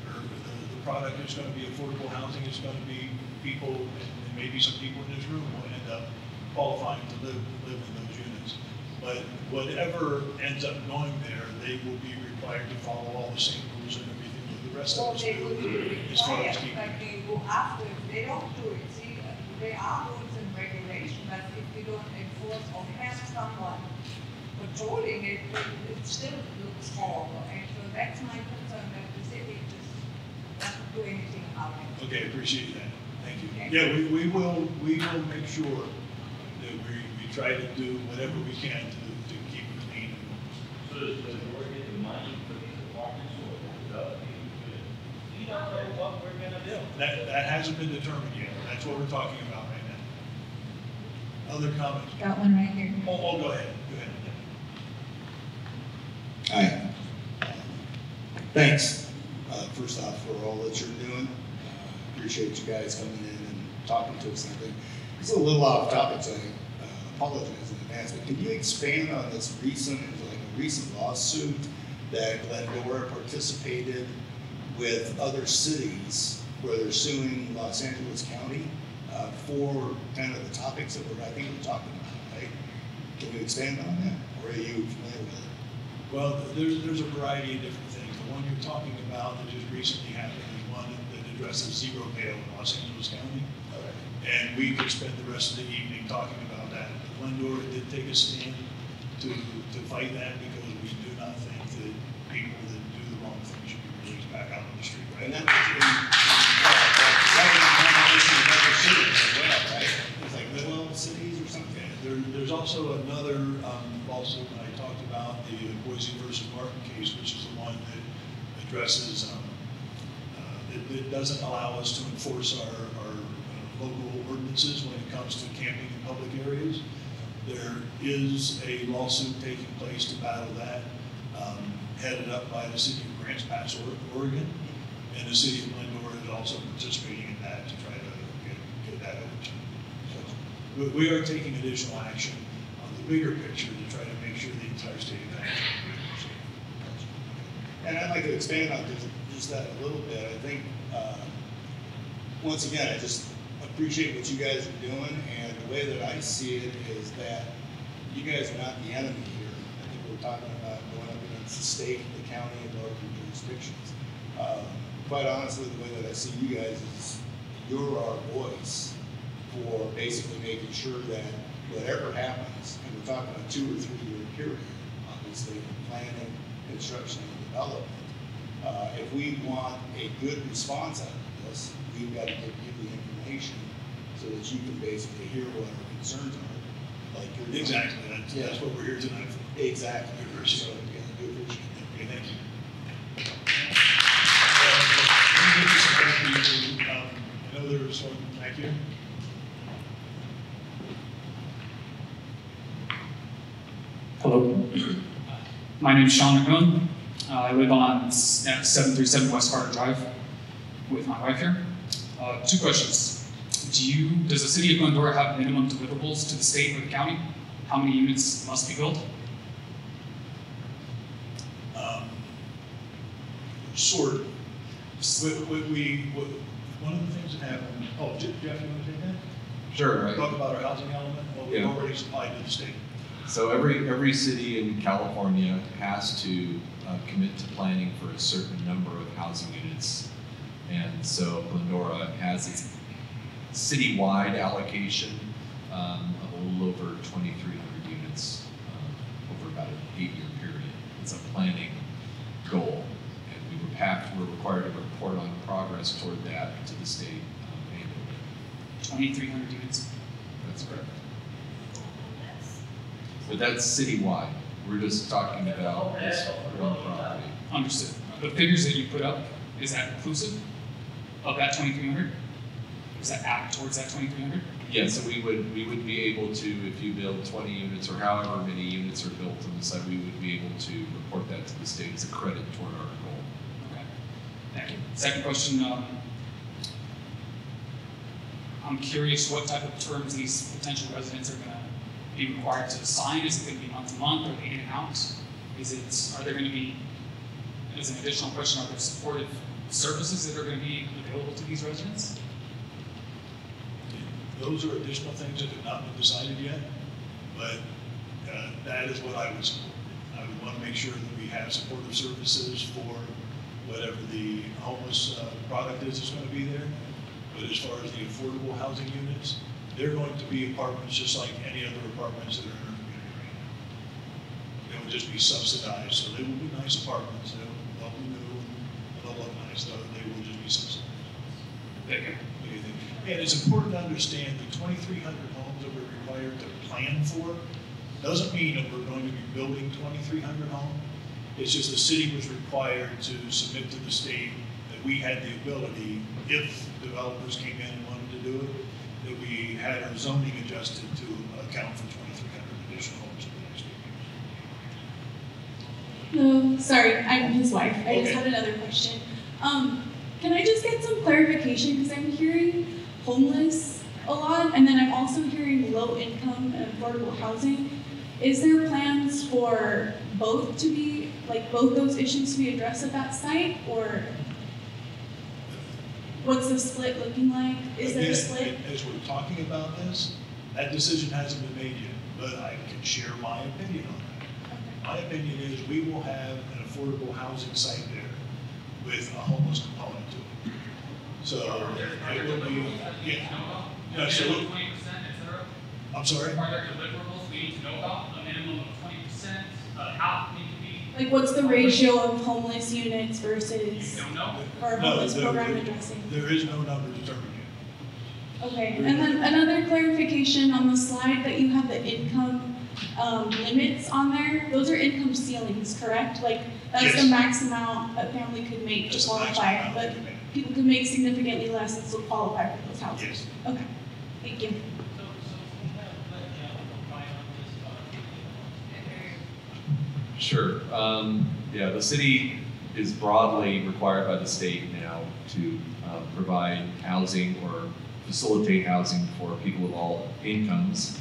or the product is going to be affordable housing, it's going to be people, and maybe some people in this room will end up qualifying to live in those units. But whatever ends up going there, they will be required to follow all the same rules and everything that the rest of us They would be do as far as required, keeping. but do you go after if they don't do it? See, there are rules and regulations, but if you don't enforce or have someone patrolling it, it still looks horrible. And so that's my concern, that the city just doesn't do anything about it. Okay, appreciate that. Thank you. Okay. Yeah, we will make sure that we try to do whatever we can to keep it clean. So does the board get the money for these apartments, or does the don't know what we're gonna do. That hasn't been determined yet. That's what we're talking about right now. Other comments? Got one right here. Oh, go ahead. Hi. Thanks, first off, for all that you're doing. Appreciate you guys coming in and talking to us. I think it's a little off topic, so I apologize in advance, but can you expand on this recent lawsuit that Glendora participated with other cities where they're suing Los Angeles County for kind of the topics that I think we're talking about, right? Can you expand on that, or are you familiar with it? Well, there's a variety of different things. The one you're talking about that just recently happened is one that addresses zero bail in Los Angeles County. And we could spend the rest of the evening talking about that. Glendora did take a stand to fight that because we do not think that people that do the wrong thing should be released back out on the street. Right? And that was in combination with other cities as well, right? It's like little cities or something. There's also another lawsuit that I talked about, the Boise versus Martin case, which is the one that addresses, that doesn't allow us to enforce our local ordinances when it comes to camping in public areas. There is a lawsuit taking place to battle that, headed up by the city of Grants Pass, Oregon, and the city of Glendora is also participating in that to try to get that overturned. So we are taking additional action on the bigger picture to try to make sure the entire state of Texas. And I'd like to expand on just that a little bit. I think, once again, I just appreciate what you guys are doing, and the way that I see it is that you guys are not the enemy here. I think we're talking about going up against the state, the county, and local jurisdictions. Quite honestly, the way that I see you guys is you're our voice for basically making sure that whatever happens, and we're talking a 2 or 3 year period, obviously, planning, construction, and development. If we want a good response out of this, we've got to give you the information so that you can basically hear what our concerns are. Like you're Exactly. That's what we're here tonight for. Exactly. So, yeah, I do appreciate that. okay, thank you. I know there was one back here. Hello, my name is Sean McMillan. I live on 737 West Carter Drive with my wife here. 2 questions. Does the city of Glendora have minimum deliverables to the state or the county? How many units must be built? Sort of. One of the things that happened, Jeff, you want to take that? Sure. Talk about our housing element, what we've Yeah. already supplied to the state. So every city in California has to commit to planning for a certain number of housing units. And so Glendora has its citywide allocation of a little over 2,300 units over about an 8-year period. It's a planning goal. And we're required to report on progress toward that to the state annually. 2,300 units. That's correct. But that's citywide. We're just talking about this one property. Understood. The figures that you put up, is that inclusive of that 2,300? Is that added towards that 2,300? Yeah, so we would be able to, if you build 20 units or however many units are built on the site, we would be able to report that to the state as a credit toward our goal. Okay, thank you. Second question, I'm curious what type of terms these potential residents are gonna be required to sign. Is it gonna be month to month, or are they in and out? Are there gonna be, as an additional question, are there supportive services that are gonna be available to these residents? Those are additional things that have not been decided yet, but that is what I would support. I would want to make sure that we have supportive services for whatever the homeless product is that's going to be there. But as far as the affordable housing units, they're going to be apartments just like any other apartments that are in our community right now. They will just be subsidized, so they will be nice apartments. They'll be new and they'll look nice, though they will just be subsidized. Thank you. And it's important to understand the 2,300 homes that we're required to plan for doesn't mean that we're going to be building 2,300 homes. It's just the city was required to submit to the state that we had the ability, if developers came in and wanted to do it, that we had our zoning adjusted to account for 2,300 additional homes in the next 8 years. Hello, sorry, I'm his wife. I just Okay. had another question. Can I just get some clarification, because I'm hearing homeless a lot, and then I'm also hearing low income and affordable housing. Is there plans for both to be, like both those issues to be addressed at that site, or what's the split looking like? Is there a split? As we're talking about this, that decision hasn't been made yet, but I can share my opinion on that. My opinion is we will have an affordable housing site there with a homeless component to it. So it will be, yeah, so, 20%, etc. I'm sorry? Are there deliverables we need to know about? A minimum of 20%? How need to be? Like what's the ratio of homeless units versus, Don't know. or homeless program addressing? There is no number determined yet. Okay, and then another clarification on the slide that you have the income limits on there. Those are income ceilings, correct? Like that's Yes. the max amount a family could make That's to the max qualify, amount but they can make. people could make significantly less and still qualify for those houses. Yes. Okay, thank you. Sure. Yeah, the city is broadly required by the state now to provide housing or facilitate housing for people of all incomes,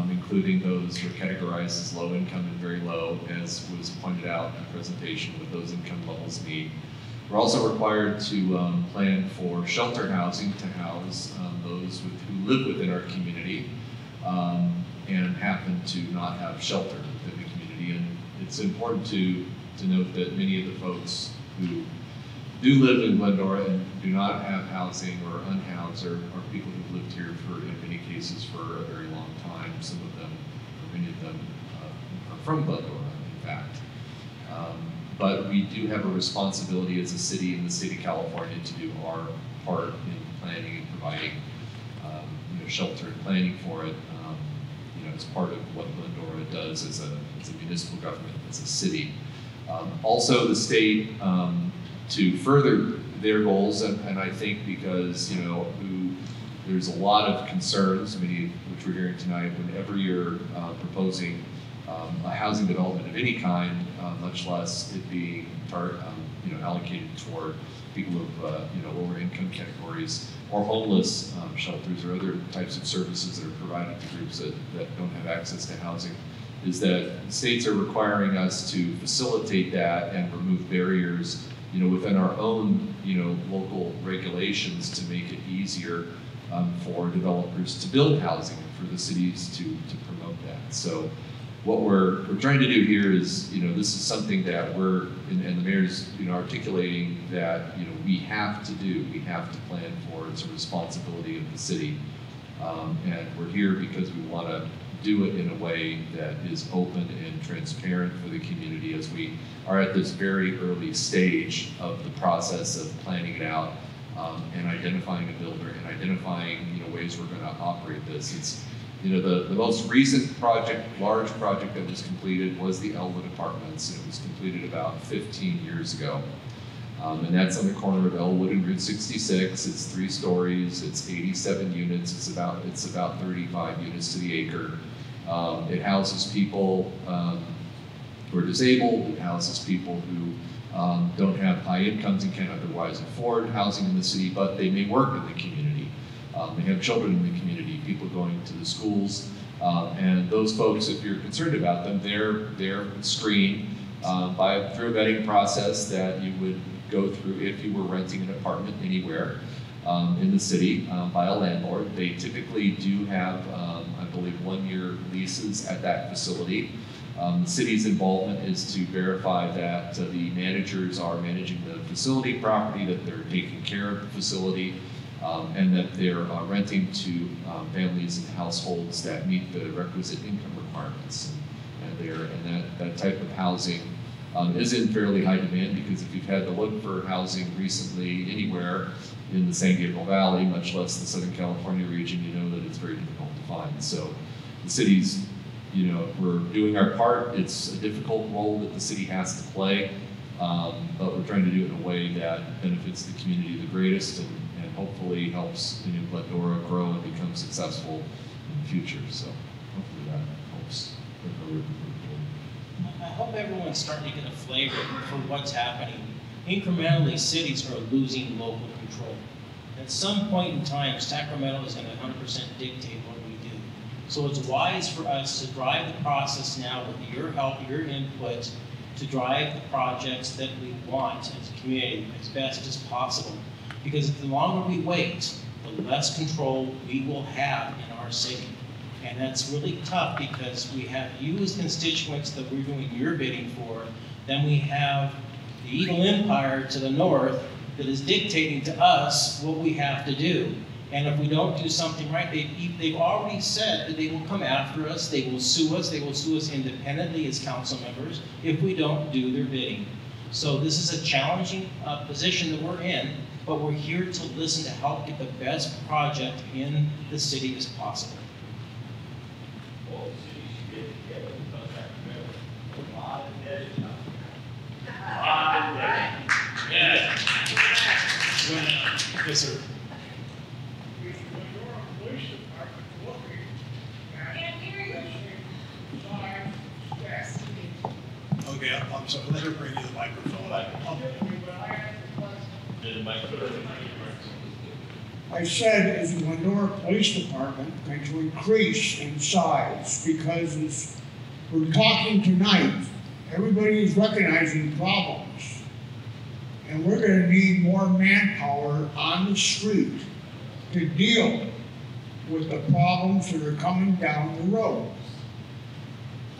including those who are categorized as low income and very low, as was pointed out in the presentation, with those income levels need. We're also required to plan for shelter housing to house those who live within our community and happen to not have shelter within the community. And it's important to note that many of the folks who do live in Glendora and do not have housing or unhoused are people who've lived here for, in many cases, for a very long time. Some of them, or many of them, are from Glendora, in fact. But we do have a responsibility as a city in the state of California to do our part in planning and providing shelter and planning for it, as part of what Glendora does as a municipal government, as a city. Also, the state, to further their goals, and I think because there's a lot of concerns, many of which we're hearing tonight, whenever you're proposing a housing development of any kind, much less it being allocated toward people of lower income categories or homeless shelters or other types of services that are provided to groups that don't have access to housing, is that states are requiring us to facilitate that and remove barriers within our own local regulations to make it easier for developers to build housing and for the cities to promote that. So what we're trying to do here is, this is something that and the mayor's, articulating that, we have to do, we have to plan for. It's a responsibility of the city. And we're here because we want to do it in a way that is open and transparent for the community as we are at this very early stage of the process of planning it out and identifying a builder and identifying, ways we're going to operate this. It's, the most recent project, large project that was completed was the Elwood Apartments. It was completed about 15 years ago. And that's on the corner of Elwood and Route 66. It's 3 stories, it's 87 units, it's about 35 units to the acre. It houses people who are disabled, it houses people who don't have high incomes and can't otherwise afford housing in the city, but they may work in the community. They have children in the community, people going to the schools, and those folks, if you're concerned about them, they're screened through a vetting process that you would go through if you were renting an apartment anywhere in the city by a landlord. They typically do have, I believe, 1-year leases at that facility. The city's involvement is to verify that the managers are managing the facility property, that they're taking care of the facility, and that they're renting to families and households that meet the requisite income requirements. And that type of housing is in fairly high demand, because if you've had to look for housing recently anywhere in the San Gabriel Valley, much less the Southern California region, you know that it's very difficult to find. So the city's, we're doing our part. It's a difficult role that the city has to play. But we're trying to do it in a way that benefits the community the greatest and hopefully helps Glendora grow and become successful in the future. So hopefully that helps. I hope everyone's starting to get a flavor for what's happening. Incrementally, cities are losing local control. At some point in time, Sacramento is going to 100% dictate what we do. So it's wise for us to drive the process now with your help, your input, to drive the projects that we want as a community as best as possible. Because the longer we wait, the less control we will have in our city. And that's really tough because we have you as constituents that we're doing your bidding for, then we have the evil empire to the north that is dictating to us what we have to do. And if we don't do something right, they've already said that they will come after us, they will sue us independently as council members if we don't do their bidding. So this is a challenging position that we're in, but we're here to listen to help get the best project in the city as possible. All the cities should get together because Sacramento, a lot of desert Yeah. Yes, sir. Okay, I'm sorry. Let her bring you the microphone. I said, is the Glendora Police Department going to increase in size? Because as we're talking tonight, everybody is recognizing problems. And we're going to need more manpower on the street to deal with the problems that are coming down the road.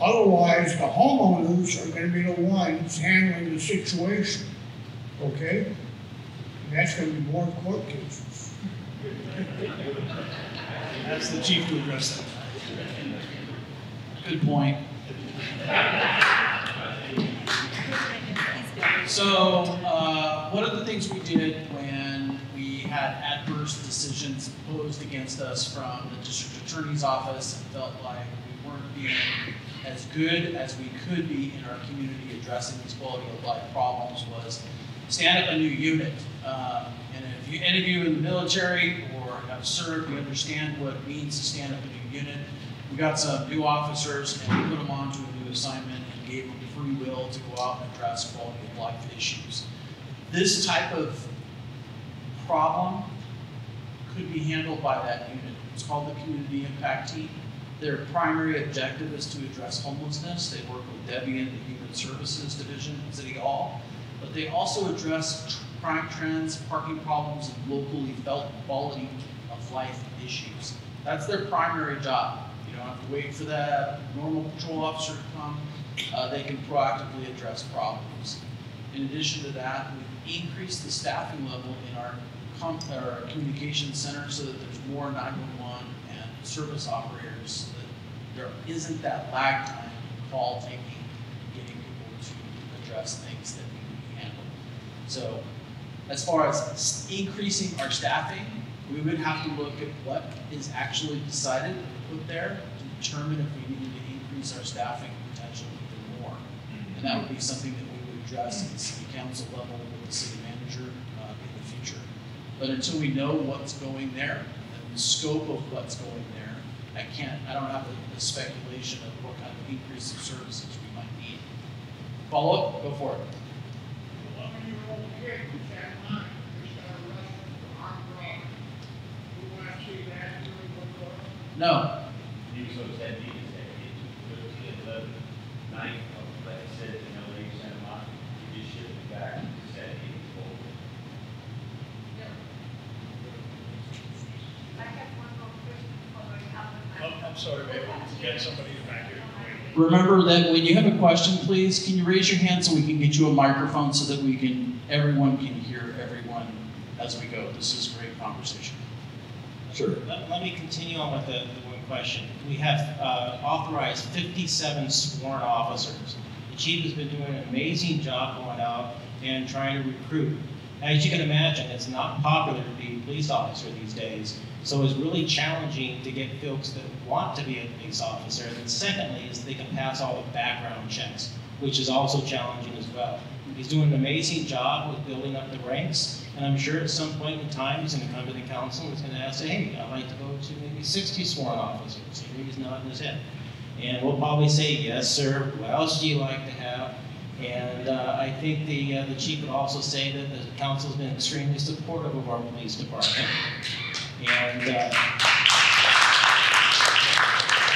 Otherwise, the homeowners are going to be the ones handling the situation, okay? And that's going to be more court cases. Ask the chief to address that. Good point. So, one of the things we did when we had adverse decisions posed against us from the district attorney's office and felt like we weren't being as good as we could be in our community addressing these quality of life problems was stand up a new unit. And if you, any of you in the military or have served, you understand what it means to stand up a new unit. We got some new officers and we put them onto a new assignment and gave them free will to go out and address quality of life issues. This type of problem could be handled by that unit. It's called the Community Impact Team. Their primary objective is to address homelessness. They work with Debbie in the Human Services Division at City Hall, but they also address crime trends, parking problems, and locally felt quality of life issues. That's their primary job. You don't have to wait for that normal patrol officer to come. They can proactively address problems. In addition to that, we've increased the staffing level in our communication center so that there's more 911 and service operators so that there isn't that lag time in call taking, getting people to address things that need to be handled. So as far as increasing our staffing, we would have to look at what is actually decided to put there to determine if we need to increase our staffing potentially even more. And that would be something that we would address at the city council level with the city manager in the future. But until we know what's going there and the scope of what's going there, I don't have a speculation of what kind of increase of services we might need. Follow up? Go for it. No. You so said these days, 13, 11, 9, like I said, in LA, Santa Monica, you just shipped it back to said I'm sorry, maybe we get somebody back here. Remember that when you have a question, please, can you raise your hand so we can get you a microphone so that everyone can hear everyone as we go. This is a great conversation. Sure. Let me continue on with the one question. We have authorized 57 sworn officers. The chief has been doing an amazing job going out and trying to recruit. As you can imagine, it's not popular to be a police officer these days. So it's really challenging to get folks that want to be a police officer. And then secondly is they can pass all the background checks, which is also challenging as well. He's doing an amazing job with building up the ranks, and I'm sure at some point in time he's going to come to the council and he's going to ask, hey, I'd like to go to maybe 60 sworn officers. And he's nodding his head. And we'll probably say, yes, sir, what else do you like to have? And I think the chief would also say that the council's been extremely supportive of our police department. And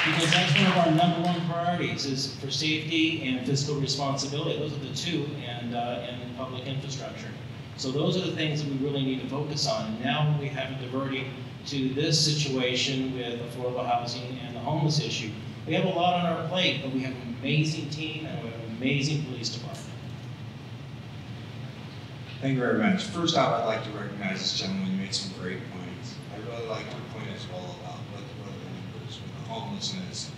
because that's one of our #1 priorities is for safety and fiscal responsibility. Those are the two, and public infrastructure. So those are the things that we really need to focus on. And now we have it diverting to this situation with affordable housing and the homeless issue. We have a lot on our plate, but we have an amazing team and we have an amazing police department. Thank you very much. First off, I'd like to recognize this gentleman. You made some great points. I really like your point as well about what the numbers with the homelessness and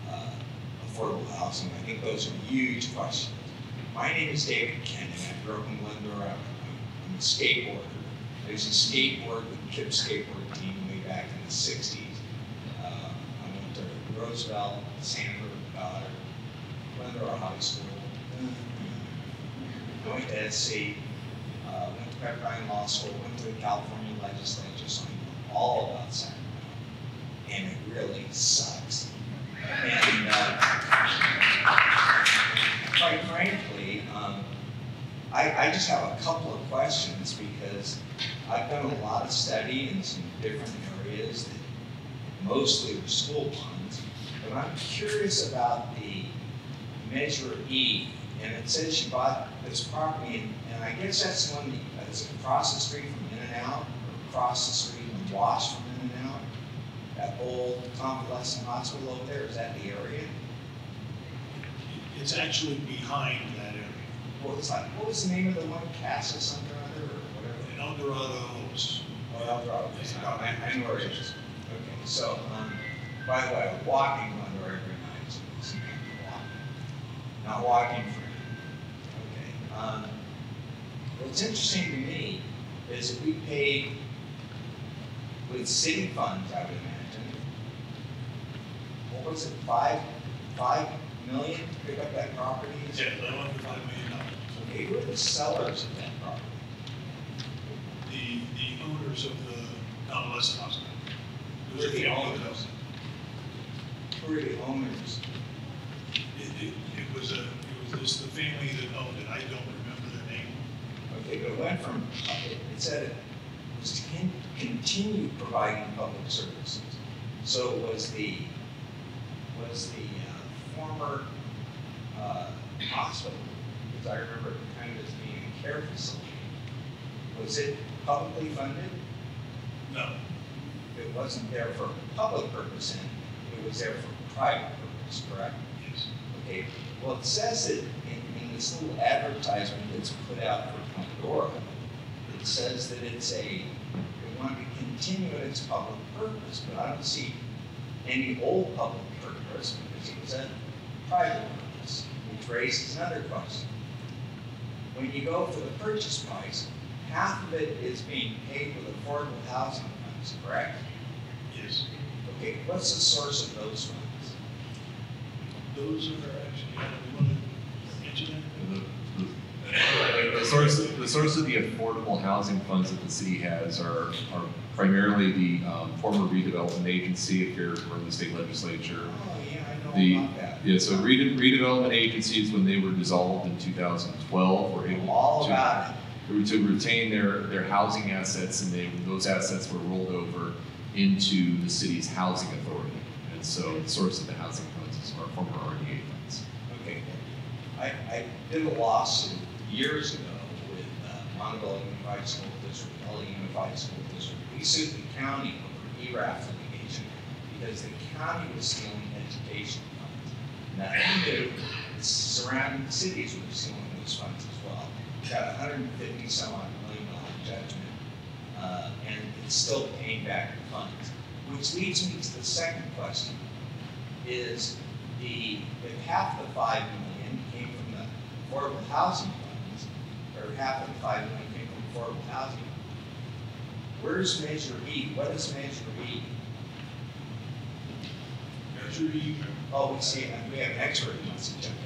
the affordable housing. I think those are huge questions. My name is David Kent, and I grew up in Glendora. I'm a skateboarder. I used to skateboard with the Kip skateboard team way back in the 60s. I went to Roosevelt, Sanford, Goddard, Glendora High School. I went to SC, went to Pepperdine Law School, went to the California legislature, so I know all about Sacramento. And it really sucks. And quite frankly, I just have a couple of questions because I've done a lot of study in some different areas that mostly are school funds, but I'm curious about the Measure E. And it says she bought this property, and I guess that's the one that's across the street from In-N-Out, or across the street and Wash from In-N-Out. That old convalescent hospital over there, is that the area? It's actually behind that area. What was the name of the one? Casa something or other, or whatever? El Dorado Homes. Oh, El Dorado. I know where it is. Okay, so, by the way, I walk in Glendora every night, so it's not walking for what's interesting to me is that we paid with city funds, I would imagine. What was it, $5 million to pick up that property? Yeah, a little under $5 million. Okay, who are the sellers of that property? The owners of the convalescent hospital. Who are the owners? Who are the owners? It was the family that owned it. I don't remember their name. Okay, but it went from, it said it was to continue providing public services. So it was the former hospital, because I remember it kind of as being a care facility. Was it publicly funded? No. It wasn't there for public purpose, and it was there for private purpose, correct? Yes. Okay, well, it says that in this little advertisement that's put out for Glendora, it says that they want to continue in its public purpose, but I don't see any old public purpose because it was a private purpose, which raises another question. When you go for the purchase price, half of it is being paid with affordable housing funds, correct? Yes. Okay, what's the source of those funds? Those are actually, you want to mention that? The source of the affordable housing funds that the city has are primarily the former redevelopment agency, if you're in the state legislature. Oh, yeah, I know about that. Yeah, so redevelopment agencies, when they were dissolved in 2012, were able to retain their housing assets, and those assets were rolled over into the city's housing authority. And so the source of the housing funds is our former RDA funds. Okay. I did a lawsuit years ago with Montebello Unified School District, LA Unified School District. We sued the county over ERAF litigation because the county was stealing education funds. Nothing new. The surrounding cities were stealing those funds as well. We got $150 million judgment, and it's still paying back the funds. Which leads me to the second question: is if half the $5 million came from the affordable housing funds, or half of the $5 million came from affordable housing, where's Measure E? What is Measure E? Measure E. Oh, we have an expert who wants to jump in.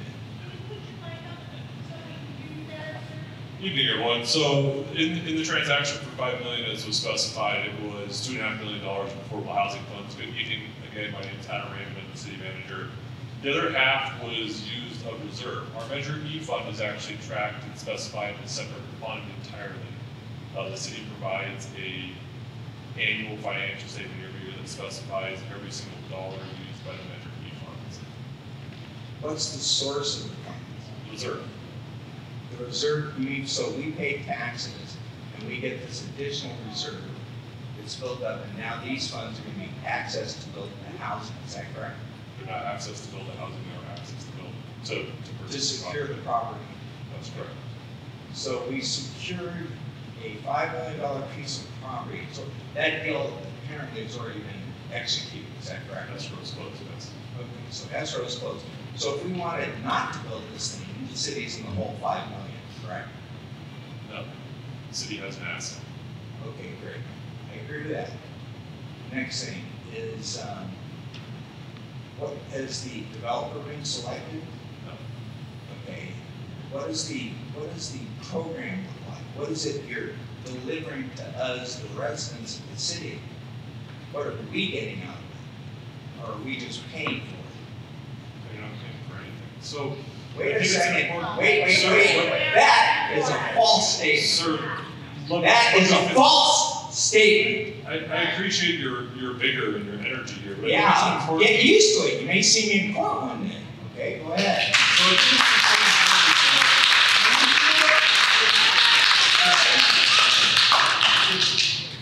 Evening, everyone. So in the transaction for $5 million, as was specified, it was $2.5 million in affordable housing funds. Good evening. Again, my name is Adam Raymond, I'm the city manager. The other half was used of reserve. Our Measure E fund is actually tracked and specified in a separate fund entirely. The city provides a annual financial statement every year that specifies every single dollar used by the Measure E funds. What's the source of the funds? Reserve. The reserve, so we pay taxes and we get this additional reserve that's built up, and now these funds are going to be accessed to build the housing. Is that correct? They're not access to build the housing, they're access to build to To purchase secure the property. That's correct. So we secured a $5 million piece of property. So that deal apparently has already been executed. Is that correct? Escrow is closed, yes. Okay, so escrow is closed. So if we wanted not to build this thing, the city's in the whole $5 million, correct? No, the city has an asset. Okay, great. I agree with that. Next thing is, what has the developer been selected? No. Okay. What is the program look like? What is it you're delivering to us, the residents of the city? What are we getting out of it? Or are we just paying for it? You're not paying for anything. So, Wait I a think it's second. important- Wait. Sir, That is a false statement. Sir, That is a false statement. I appreciate your vigor and your energy here, but I think it's Yeah, important. get used to it. You may see me in court one day. Okay, go ahead.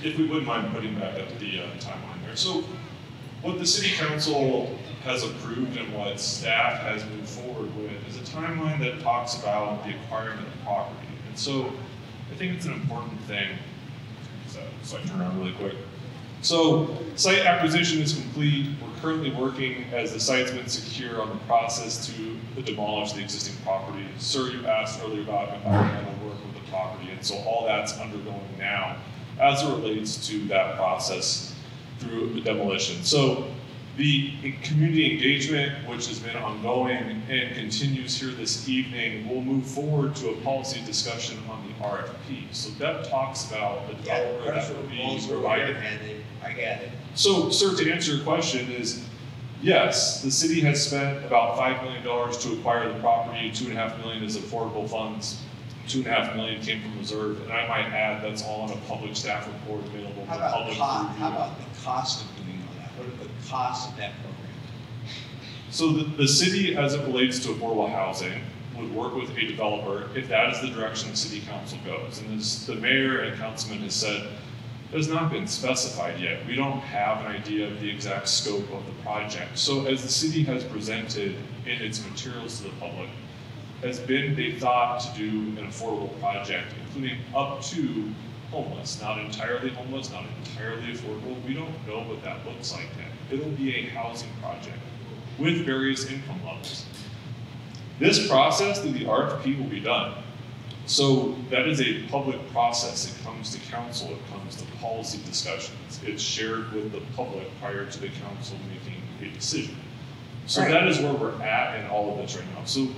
If we wouldn't mind putting back up the timeline there. So what the city council has approved and what staff has moved forward with is a timeline that talks about the acquirement of property. And so I think it's an important thing. So I turn around really quick. So site acquisition is complete. We're currently working as the site's been secure on the process to demolish the existing property. Sir, you asked earlier about environmental work with the property, and so all that's undergoing now as it relates to that process through the demolition. So the community engagement, which has been ongoing and continues here this evening, will move forward to a policy discussion on the RFP. So that talks about the developer that will be provided. I get it. So, sir, to answer your question is, yes, the city has spent about $5 million to acquire the property, $2.5 million is affordable funds, $2.5 million came from reserve, and I might add that's all on a public staff report available for public review. How about the cost of doing all that? What are the costs of that program? So the city, as it relates to affordable housing, would work with a developer if that is the direction the city council goes. And as the mayor and councilman has said, it has not been specified yet. We don't have an idea of the exact scope of the project. So as the city has presented in its materials to the public, has been a thought to do an affordable project, including up to homeless, not entirely homeless, not entirely affordable. We don't know what that looks like yet. It'll be a housing project with various income levels. This process through the RFP will be done. So that is a public process. It comes to council, it comes to policy discussions. It's shared with the public prior to the council making a decision. So that is where we're at in all of this right now. So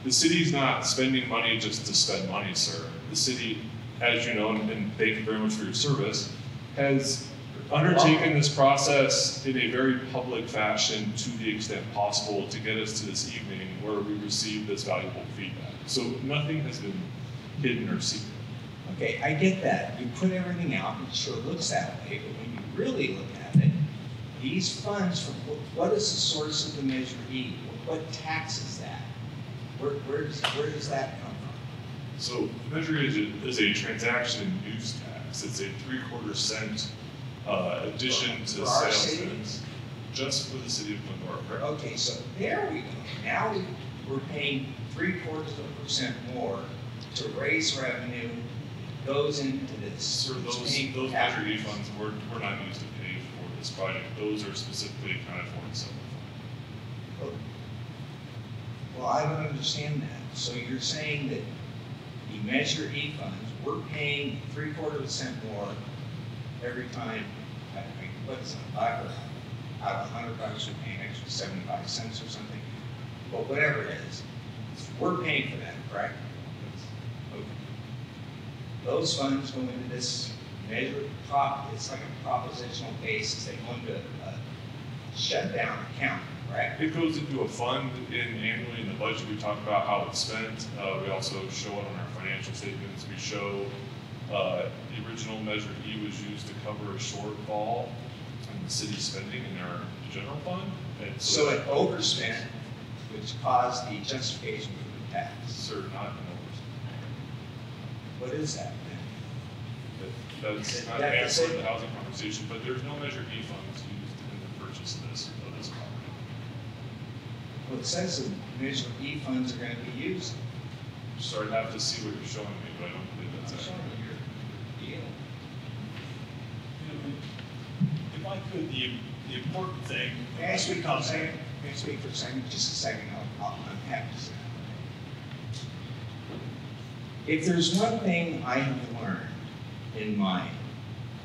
the city's not spending money just to spend money, sir. The city, as you know, and thank you very much for your service, has undertaken this process in a very public fashion to the extent possible to get us to this evening where we receive this valuable feedback. So nothing has been hidden or secret. Okay, I get that. You put everything out, it sure looks that way, but when you really look at it, these funds, from what is the source of the Measure E? What tax is that? Where does that come from? So Measure E is a transaction and use tax. It's a 3/4 cent addition to sales tax, just for the city of Glendora. Okay, so there we go. Now we're paying 0.75% more to raise revenue, goes into this. Sir, those Measure E funds were not used to pay for this project. Those are specifically accounted for in separate funds. Well, I don't understand that. So you're saying that the Measure E funds, we're paying 0.75% more every time, what is it, out of $100, we're paying extra 75 cents or something. But whatever it is, we're paying for that, correct? Okay. those funds go into this measure, it's like a propositional basis. They go into a shutdown account, correct? It goes into a fund annually in the budget. We talk about how it's spent. We also show it on our financial statements. We show the original Measure E was used to cover a shortfall in the city spending in our general fund. And so it overspent, which caused the justification for the tax. Sir, not an overspend. What is that then? That's not an answer to the housing conversation, but there's no Measure E funds used in the purchase of this property. Well, it says the Measure E funds are going to be used. So I'd have to see what you're showing me, but I don't believe that's accurate. If I could, the important thing. May I speak for a second? May I speak for a second? Just a second. I'm happy to say. If there's one thing I have learned in my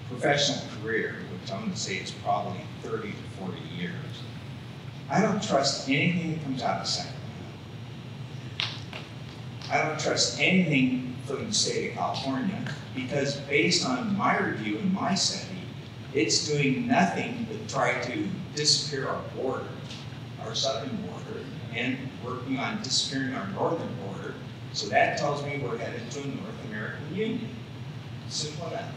professional career, which I'm going to say is probably 30 to 40 years, I don't trust anything that comes out of Sacramento. I don't trust anything from the state of California because based on my review and my study, it's doing nothing but try to disappear our border, our southern border, and working on disappearing our northern border. So that tells me we're headed to a North American Union. Simple enough.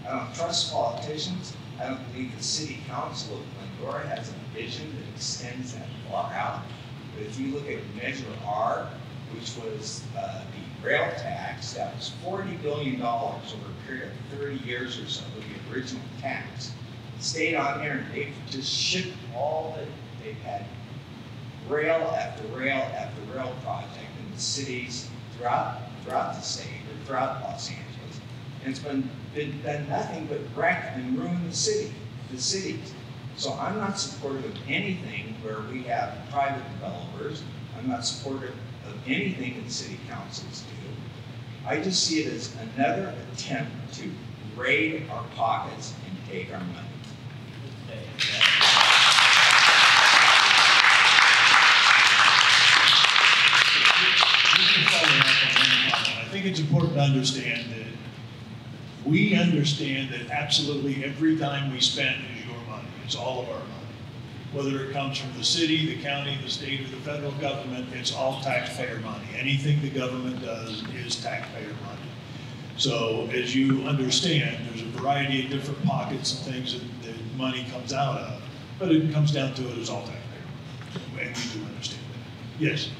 I don't trust politicians. I don't believe the City Council of Glendora has a vision that extends that far out. But if you look at Measure R, which was the rail tax, that was $40 billion over a period of 30 years or so, the original tax. It stayed on there and they've just shipped all that they've had rail after rail after rail project in the cities throughout the state or throughout Los Angeles. And it's been done nothing but wreck and ruin the cities. So I'm not supportive of anything where we have private developers. I'm not supportive of anything that city councils do. I just see it as another attempt to raid our pockets and take our money. I think it's important to understand that we understand that absolutely every dime we spend is your money. It's all of our money. Whether it comes from the city, the county, the state, or the federal government, it's all taxpayer money. Anything the government does is taxpayer money. So as you understand, there's a variety of different pockets and things that money comes out of, but it comes down to it as all taxpayer money. And we do understand that. Yes?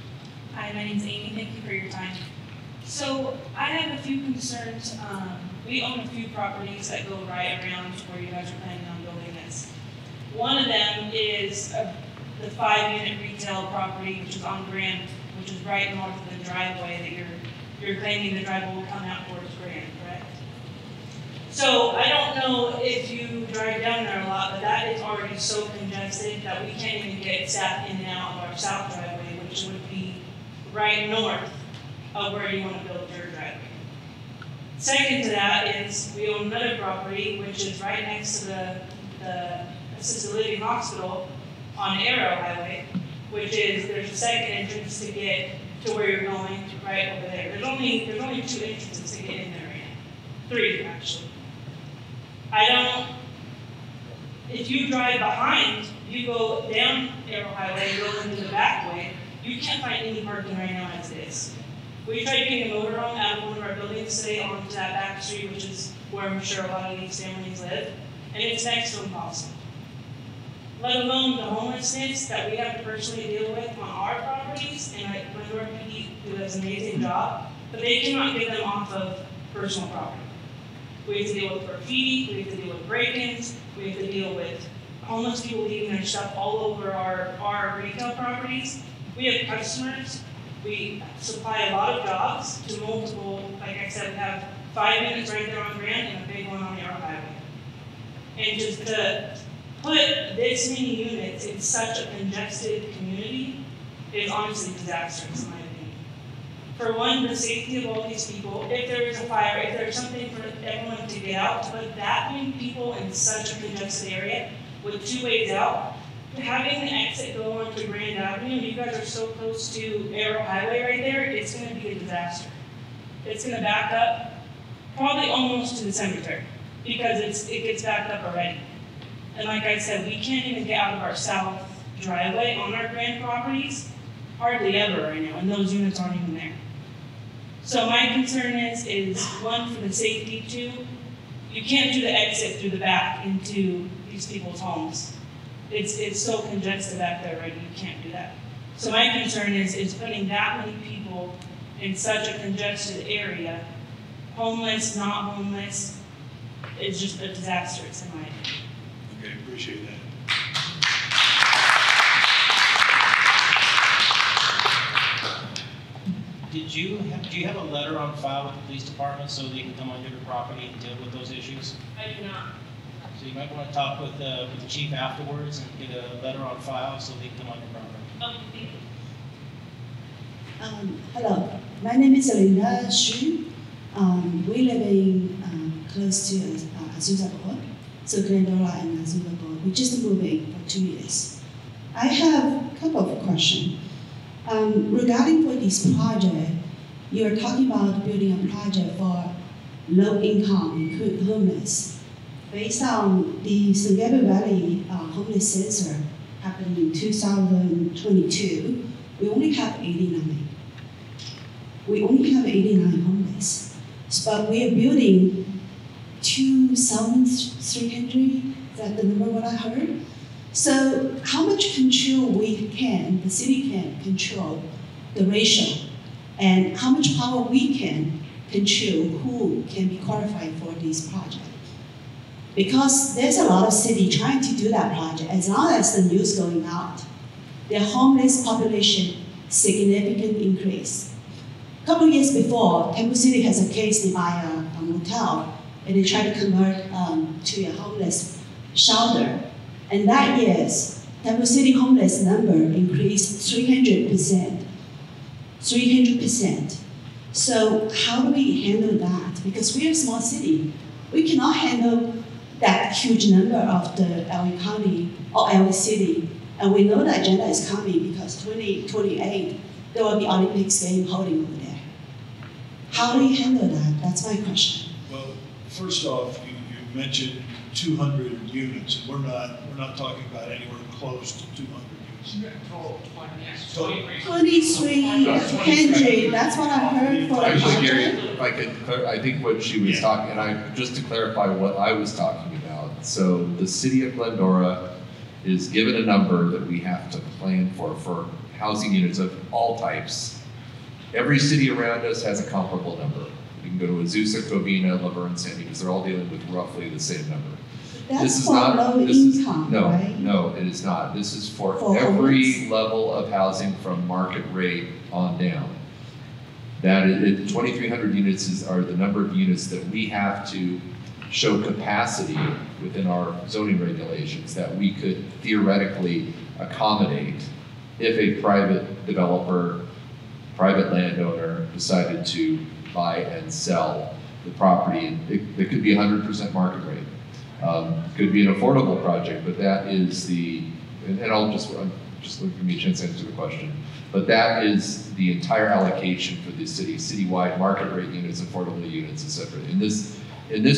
Hi, my name's Amy. Thank you for your time. So I have a few concerns. We own a few properties that go right around where you guys are planning on building this. One of them is the 5-unit retail property, which is on Grand, which is right north of the driveway that you're claiming the driveway will come out towards Grand, correct? So I don't know if you drive down there a lot, but that is already so congested that we can't even get staff in and out of our south driveway, which would be right north of where you want to build your driveway. Second to that is we own another property, which is right next to the assisted living hospital on Arrow Highway, which is, there's a second entrance to get to where you're going, right over there. There's only 2 entrances to get in there, right? 3 actually. If you drive behind, you go down Arrow Highway, go into the back way, you can't find any parking right now as it is. We tried getting a motorhome out of one of our buildings today onto that back street, which is where I'm sure a lot of these families live, and it's next to impossible. Let alone the homelessness that we have to personally deal with on our properties, and Glendora PD does an amazing job, but they cannot get them off of personal property. We have to deal with graffiti, we have to deal with break-ins, we have to deal with homeless people leaving their stuff all over our retail properties. We have customers. We supply a lot of jobs to multiple, like I said, we have 5 units right there on Grand and a big one on the Arrow Highway. And just to put this many units in such a congested community is honestly disastrous in my opinion. For one, the safety of all these people, if there is a fire, if there's something for everyone to get out, to put that many people in such a congested area with 2 ways out, having the exit go onto Grand Avenue, you guys are so close to Arrow Highway right there, it's going to be a disaster. It's going to back up probably almost to the cemetery, because it gets backed up already. And like I said, we can't even get out of our south driveway on our grand properties, hardly ever right now, and those units aren't even there. So my concern is one, for the safety, two, you can't do the exit through the back into these people's homes. It's so congested back there already, you can't do that. So my concern is putting that many people in such a congested area, homeless, not homeless, it's just a disaster, it's in my opinion. Okay, appreciate that. Do you have a letter on file with the police department so they can come onto your property and deal with those issues? I do not. So you might want to talk with the chief afterwards and get a letter on file so they can come on your property. Okay, thank you. Hello, my name is Linda Xu. We live in close to Azusa Board, so Glendora and Azusa Board. We just moved in for 2 years. I have a couple of questions. Regarding for this project, you are talking about building a project for low income, including homeless. Based on the San Gabriel Valley homeless census happened in 2022, we only have 89. We only have 89 homeless. But we are building 2,300, is that the number what I heard? So how much control the city can control the ratio, and how much power we can control who can be qualified for this project? Because there's a lot of city trying to do that project, as long as the news going out, their homeless population significant increase. A couple of years before, Temple City has a case nearby a motel, and they tried to convert to a homeless shelter. And that years, Temple City homeless number increased 300%. 300%. So how do we handle that? Because we're a small city. We cannot handle that huge number of the LA County or LA City. And we know the agenda is coming because 2028, there will be Olympics game holding over there. How do you handle that? That's my question. Well, first off, you mentioned 200 units, and we're not talking about anywhere close to 200 units. Total 2,300, that's what I heard for Actually, Gary, if I could, I think what she was talking, and just to clarify what I was talking about. So the city of Glendora is given a number that we have to plan for housing units of all types. Every city around us has a comparable number. You can go to Azusa, Covina, Laverne, Sandy, because they're all dealing with roughly the same number. That's for low income, right? No, it is not. This is for every level of housing from market rate on down. That is, 2,300 units are the number of units that we have to show capacity within our zoning regulations that we could theoretically accommodate if a private developer, private landowner decided to buy and sell the property. It could be 100% market rate. Could be an affordable project, but that is and I'll just give me a chance to answer the question. But that is the entire allocation for the city, citywide market rate units, affordable units, etc. In this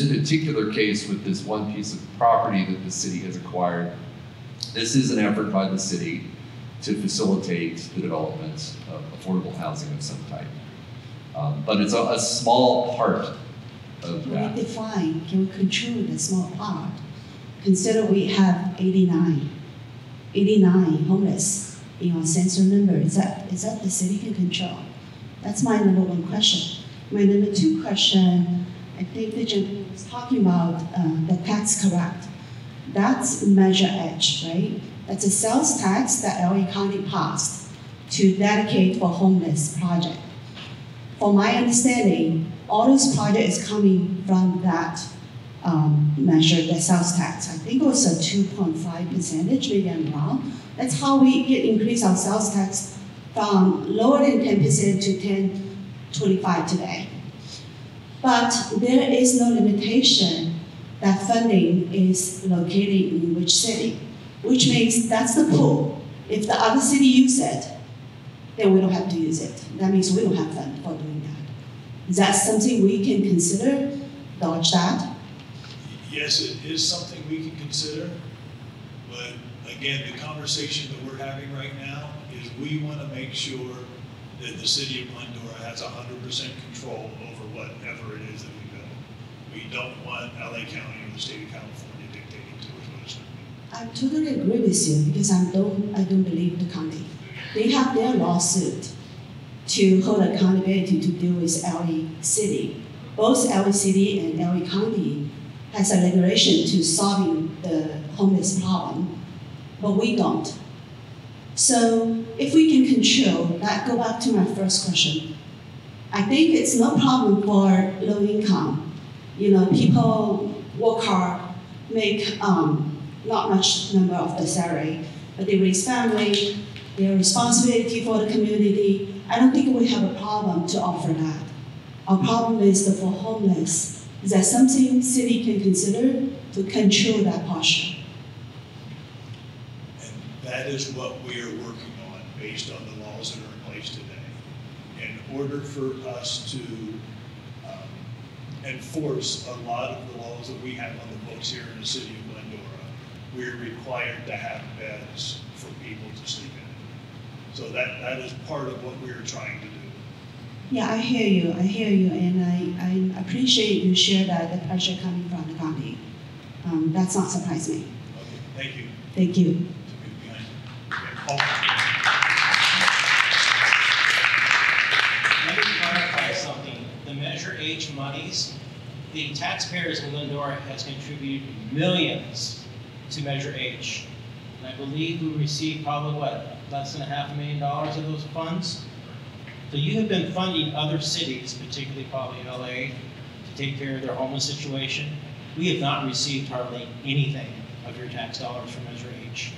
particular case, with this one piece of property that the city has acquired, this is an effort by the city to facilitate the development of affordable housing of some type. But it's a small part of that. We define, can we control the small part? Consider we have 89 homeless in our census number. Is that the city can control? That's my number one question. My number two question, I think the gentleman was talking about the tax correct. That's Measure H, right? That's a sales tax that LA County passed to dedicate for homeless project. From my understanding, all those projects coming from that measure, the sales tax. I think it was a 2.5%, maybe I'm wrong. That's how we increase our sales tax from lower than 10% to 10, 25 today. But there is no limitation that funding is located in which city, which means that's the pool. If the other city use it, then we don't have to use it. That means we don't have fund for doing that. Is that something we can consider dodge that? Yes, it is something we can consider, but again, the conversation that we're having right now is we want to make sure that the city of Glendora has 100% control over whatever it is that we build. We don't want LA County or the state of California dictating to us what it's going to be. I totally agree with you because I don't believe the county. They have their lawsuit to hold accountability to deal with LA City. Both LA City and LA County has a regulation to solving the homeless problem, but we don't. So if we can control that, go back to my first question. I think it's no problem for low income. You know, people work hard, make not much number of the salary, but they raise family, their responsibility for the community. I don't think we have a problem to offer that. Our problem is for homeless. Is that something city can consider to control that portion? And that is what we are working on based on the laws that are in place today. In order for us to enforce a lot of the laws that we have on the books here in the city of Glendora, we're required to have beds for people to sleep in. So that is part of what we're trying to do. Yeah, I hear you, and I appreciate you share that the pressure coming from the county. That's not surprise me. Okay, thank you. Thank you. Let me clarify something. The Measure H monies, the taxpayers in Glendora has contributed millions to Measure H. And I believe we received probably, what, less than $500,000 of those funds? So you have been funding other cities, particularly probably LA, to take care of their homeless situation. We have not received hardly anything of your tax dollars from Measure H.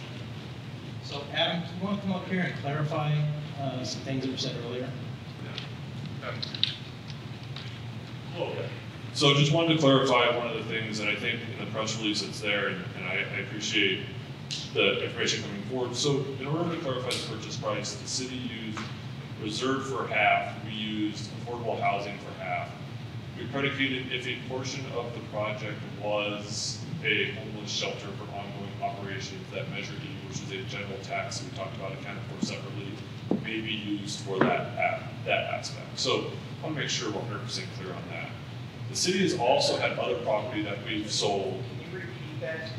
So Adam, do you want to come up here and clarify some things that were said earlier? Okay. So just wanted to clarify one of the things that I think in the press release that's there, and I appreciate the information coming forward. So in order to clarify the purchase price, the city used reserve for half, we used affordable housing for half. We predicated if a portion of the project was a homeless shelter for ongoing operations, that Measure E, which is a general tax that we talked about accounted for separately, may be used for that aspect. So I want to make sure we're 100% clear on that. The city has also had other property that we've sold. Can you repeat that?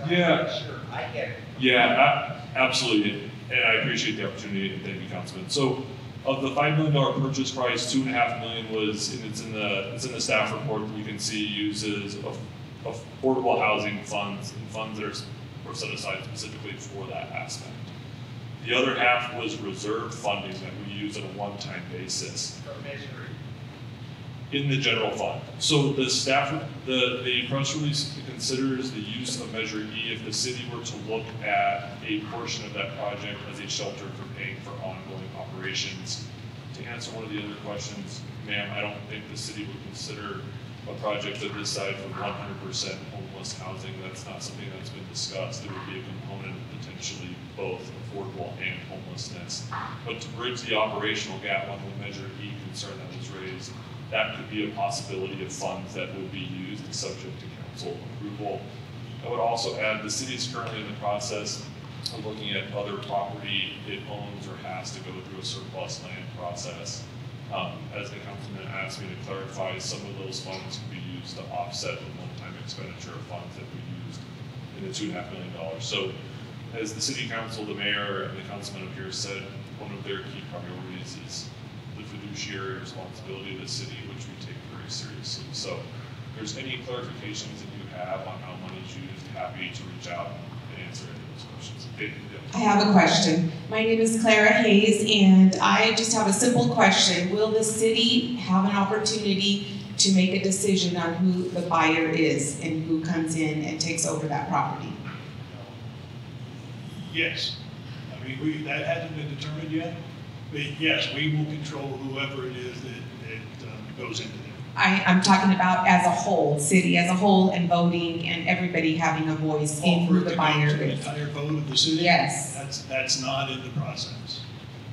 Yeah. Sure, I get it. Yeah, absolutely. And I appreciate the opportunity, and thank you, Councilman. So of the $5 million purchase price, $2.5 million was, and it's in the staff report that you can see, uses affordable housing funds and funds that were set aside specifically for that aspect. The other half was reserve funding that we use on a one-time basis in the general fund. So the staff, the press release considers the use of Measure E if the city were to look at a portion of that project as a shelter for paying for ongoing operations. To answer one of the other questions, ma'am, I don't think the city would consider a project of this size for 100% homeless housing. That's not something that's been discussed. There would be a component of potentially both affordable and homelessness. But to bridge the operational gap on the Measure E concern that was raised, that could be a possibility of funds that would be used subject to council approval. I would also add the city is currently in the process of looking at other property it owns or has to go through a surplus land process. As the councilman asked me to clarify, some of those funds could be used to offset the one-time expenditure of funds that we used in the $2.5 million. So as the city council, the mayor, and the councilman up here said, one of their key priorities is the fiduciary responsibility of the city, which we take very seriously. So if there's any clarifications that you have on how money is used, happy to reach out and answer any of those questions. I have a question. My name is Clara Hayes, and I just have a simple question. Will the city have an opportunity to make a decision on who the buyer is and who comes in and takes over that property? Yes. I mean, that hasn't been determined yet, but yes, we will control whoever it is that goes into there. I'm talking about as a whole, city as a whole, and voting and everybody having a voice in who the buyer The is. entire vote of the city? Yes. That's not in the process.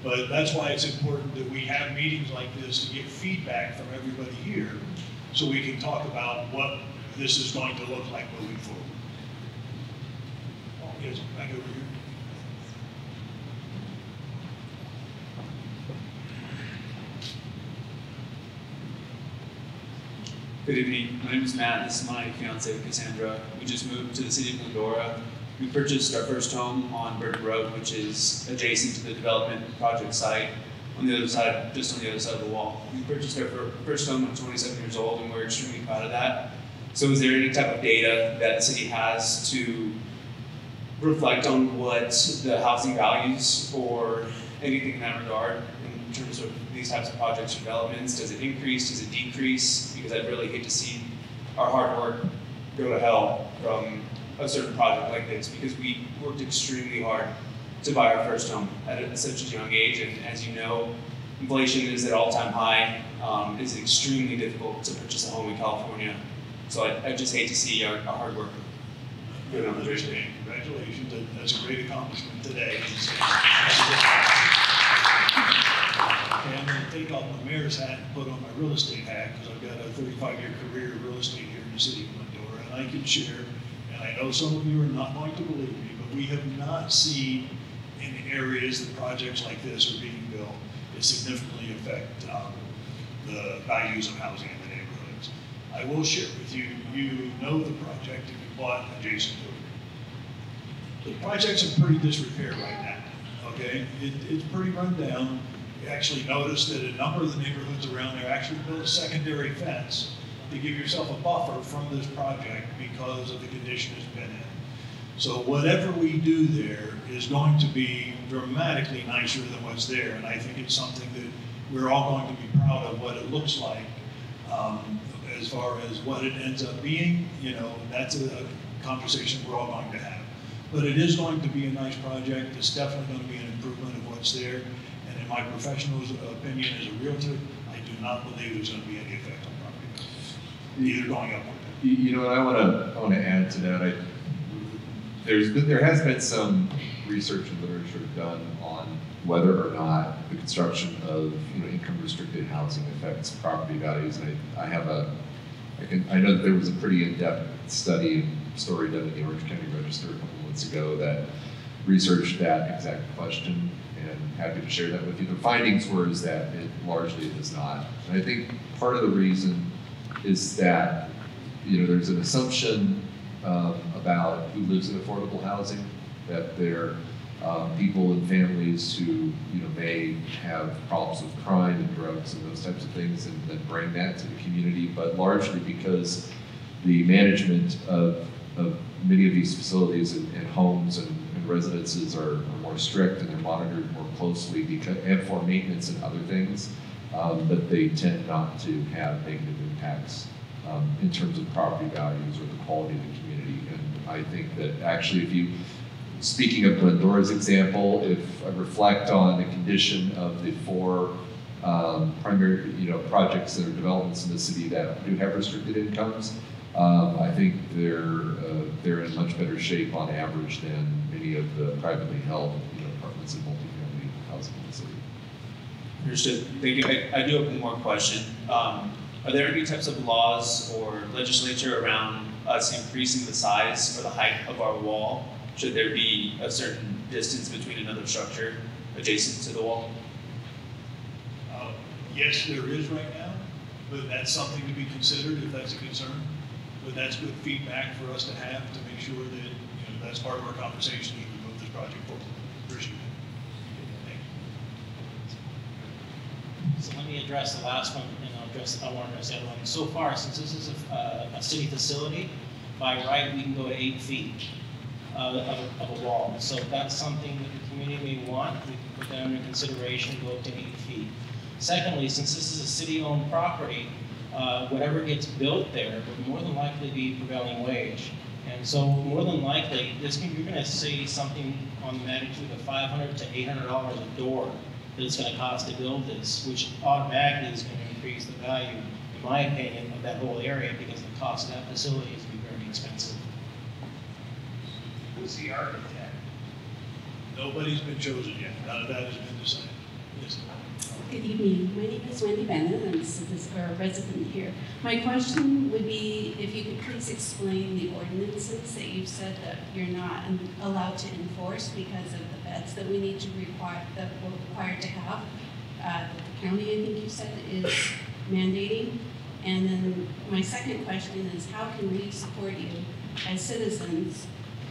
But that's why it's important that we have meetings like this to get feedback from everybody here so we can talk about what this is going to look like moving forward. Oh, yes, back over here. Good evening. My name is Matt. This is my fiancee, Cassandra. We just moved to the city of Glendora. We purchased our first home on Burton Road, which is adjacent to the development project site on the other side, just on the other side of the wall. We purchased our first home at 27 years old, and we're extremely proud of that. So is there any type of data that the city has to reflect on what the housing values or anything in that regard in terms of these types of projects or developments? Does it increase? Does it decrease? Because I'd really hate to see our hard work go to hell from a certain project like this, because we worked extremely hard to buy our first home at such a young age. And as you know, inflation is at all-time high. It's extremely difficult to purchase a home in California. So I just hate to see our hard work go down the drain. Congratulations, that's a great accomplishment today. Okay, I'm going to take off my mayor's hat and put on my real estate hat, because I've got a 35-year career in real estate here in the city of Glendora, and I can share, and I know some of you are not going to believe me, but we have not seen in areas that projects like this are being built that significantly affect the values of housing in the neighborhoods. I will share with you, you know the project if you bought adjacent to it. The project's in pretty disrepair right now, okay? It's pretty run down. You actually notice that a number of the neighborhoods around there actually built a secondary fence to give yourself a buffer from this project because of the condition it's been in. So whatever we do there is going to be dramatically nicer than what's there, and I think it's something that we're all going to be proud of what it looks like. As far as what it ends up being, you know, that's a conversation we're all going to have. But it is going to be a nice project. It's definitely going to be an improvement of what's there. And in my professional opinion as a realtor, I do not believe there's going to be any effect on property values, either going up or down. You know, I want to add to that. There has been some research and literature done on whether or not the construction of income restricted housing affects property values. And I know that there was a pretty in-depth study and story done in the Orange County Register a couple months ago that researched that exact question, and happy to share that with you. The findings were that it largely does not. And I think part of the reason is that there's an assumption about who lives in affordable housing, that they're people and families who may have problems with crime and drugs and those types of things, and then bring that to the community, but largely because the management of many of these facilities and homes and residences are more strict, and they're monitored more closely and for maintenance and other things, but they tend not to have negative impacts in terms of property values or the quality of the community. And I think that actually, speaking of Glendora's example, if I reflect on the condition of the 4 primary projects that are developments in the city that do have restricted incomes, I think they're in much better shape on average than many of the privately held apartments and multifamily housing in the city. Understood. Thank you. I do have one more question. Are there any types of laws or legislature around us increasing the size or the height of our wall? Should there be a certain distance between another structure adjacent to the wall? Yes, there is right now, but that's something to be considered if that's a concern. But that's good feedback for us to have to make sure that that's part of our conversation as we move this project forward. Appreciate it. Thank you. So let me address the last one, and I want to address the other one. So far, since this is a city facility, by right we can go to 8 feet of a wall. So if that's something that the community may want, we can put that under consideration, go up to 8 feet. Secondly, since this is a city-owned property, whatever gets built there would more than likely be prevailing wage. And so more than likely, you're going to see something on the magnitude of $500 to $800 a door that it's going to cost to build this, which automatically is going to increase the value, in my opinion, of that whole area, because the cost of that facility is going to be very expensive. Who's the architect? Nobody's been chosen yet. None of that has been decided. Yes. Good evening. My name is Wendy Bennett. I'm a resident here. My question would be if you could please explain the ordinances that you've said that you're not allowed to enforce because of the beds that we need to that we're required to have. That the county, I think you said, is mandating. And then my second question is how can we support you as citizens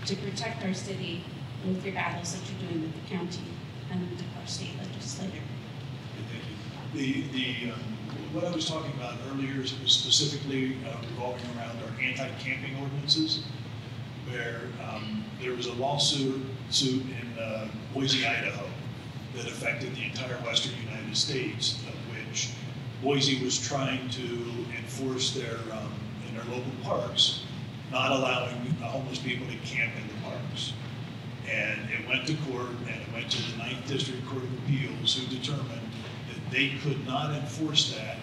to protect our city with your battles that you're doing with the county and our state legislature? What I was talking about earlier was specifically revolving around our anti-camping ordinances, where there was a lawsuit in Boise, Idaho, that affected the entire western United States, of which Boise was trying to enforce in their local parks, not allowing homeless people to camp in the parks. And it went to court, and it went to the 9th District Court of Appeals, who determined that they could not enforce that,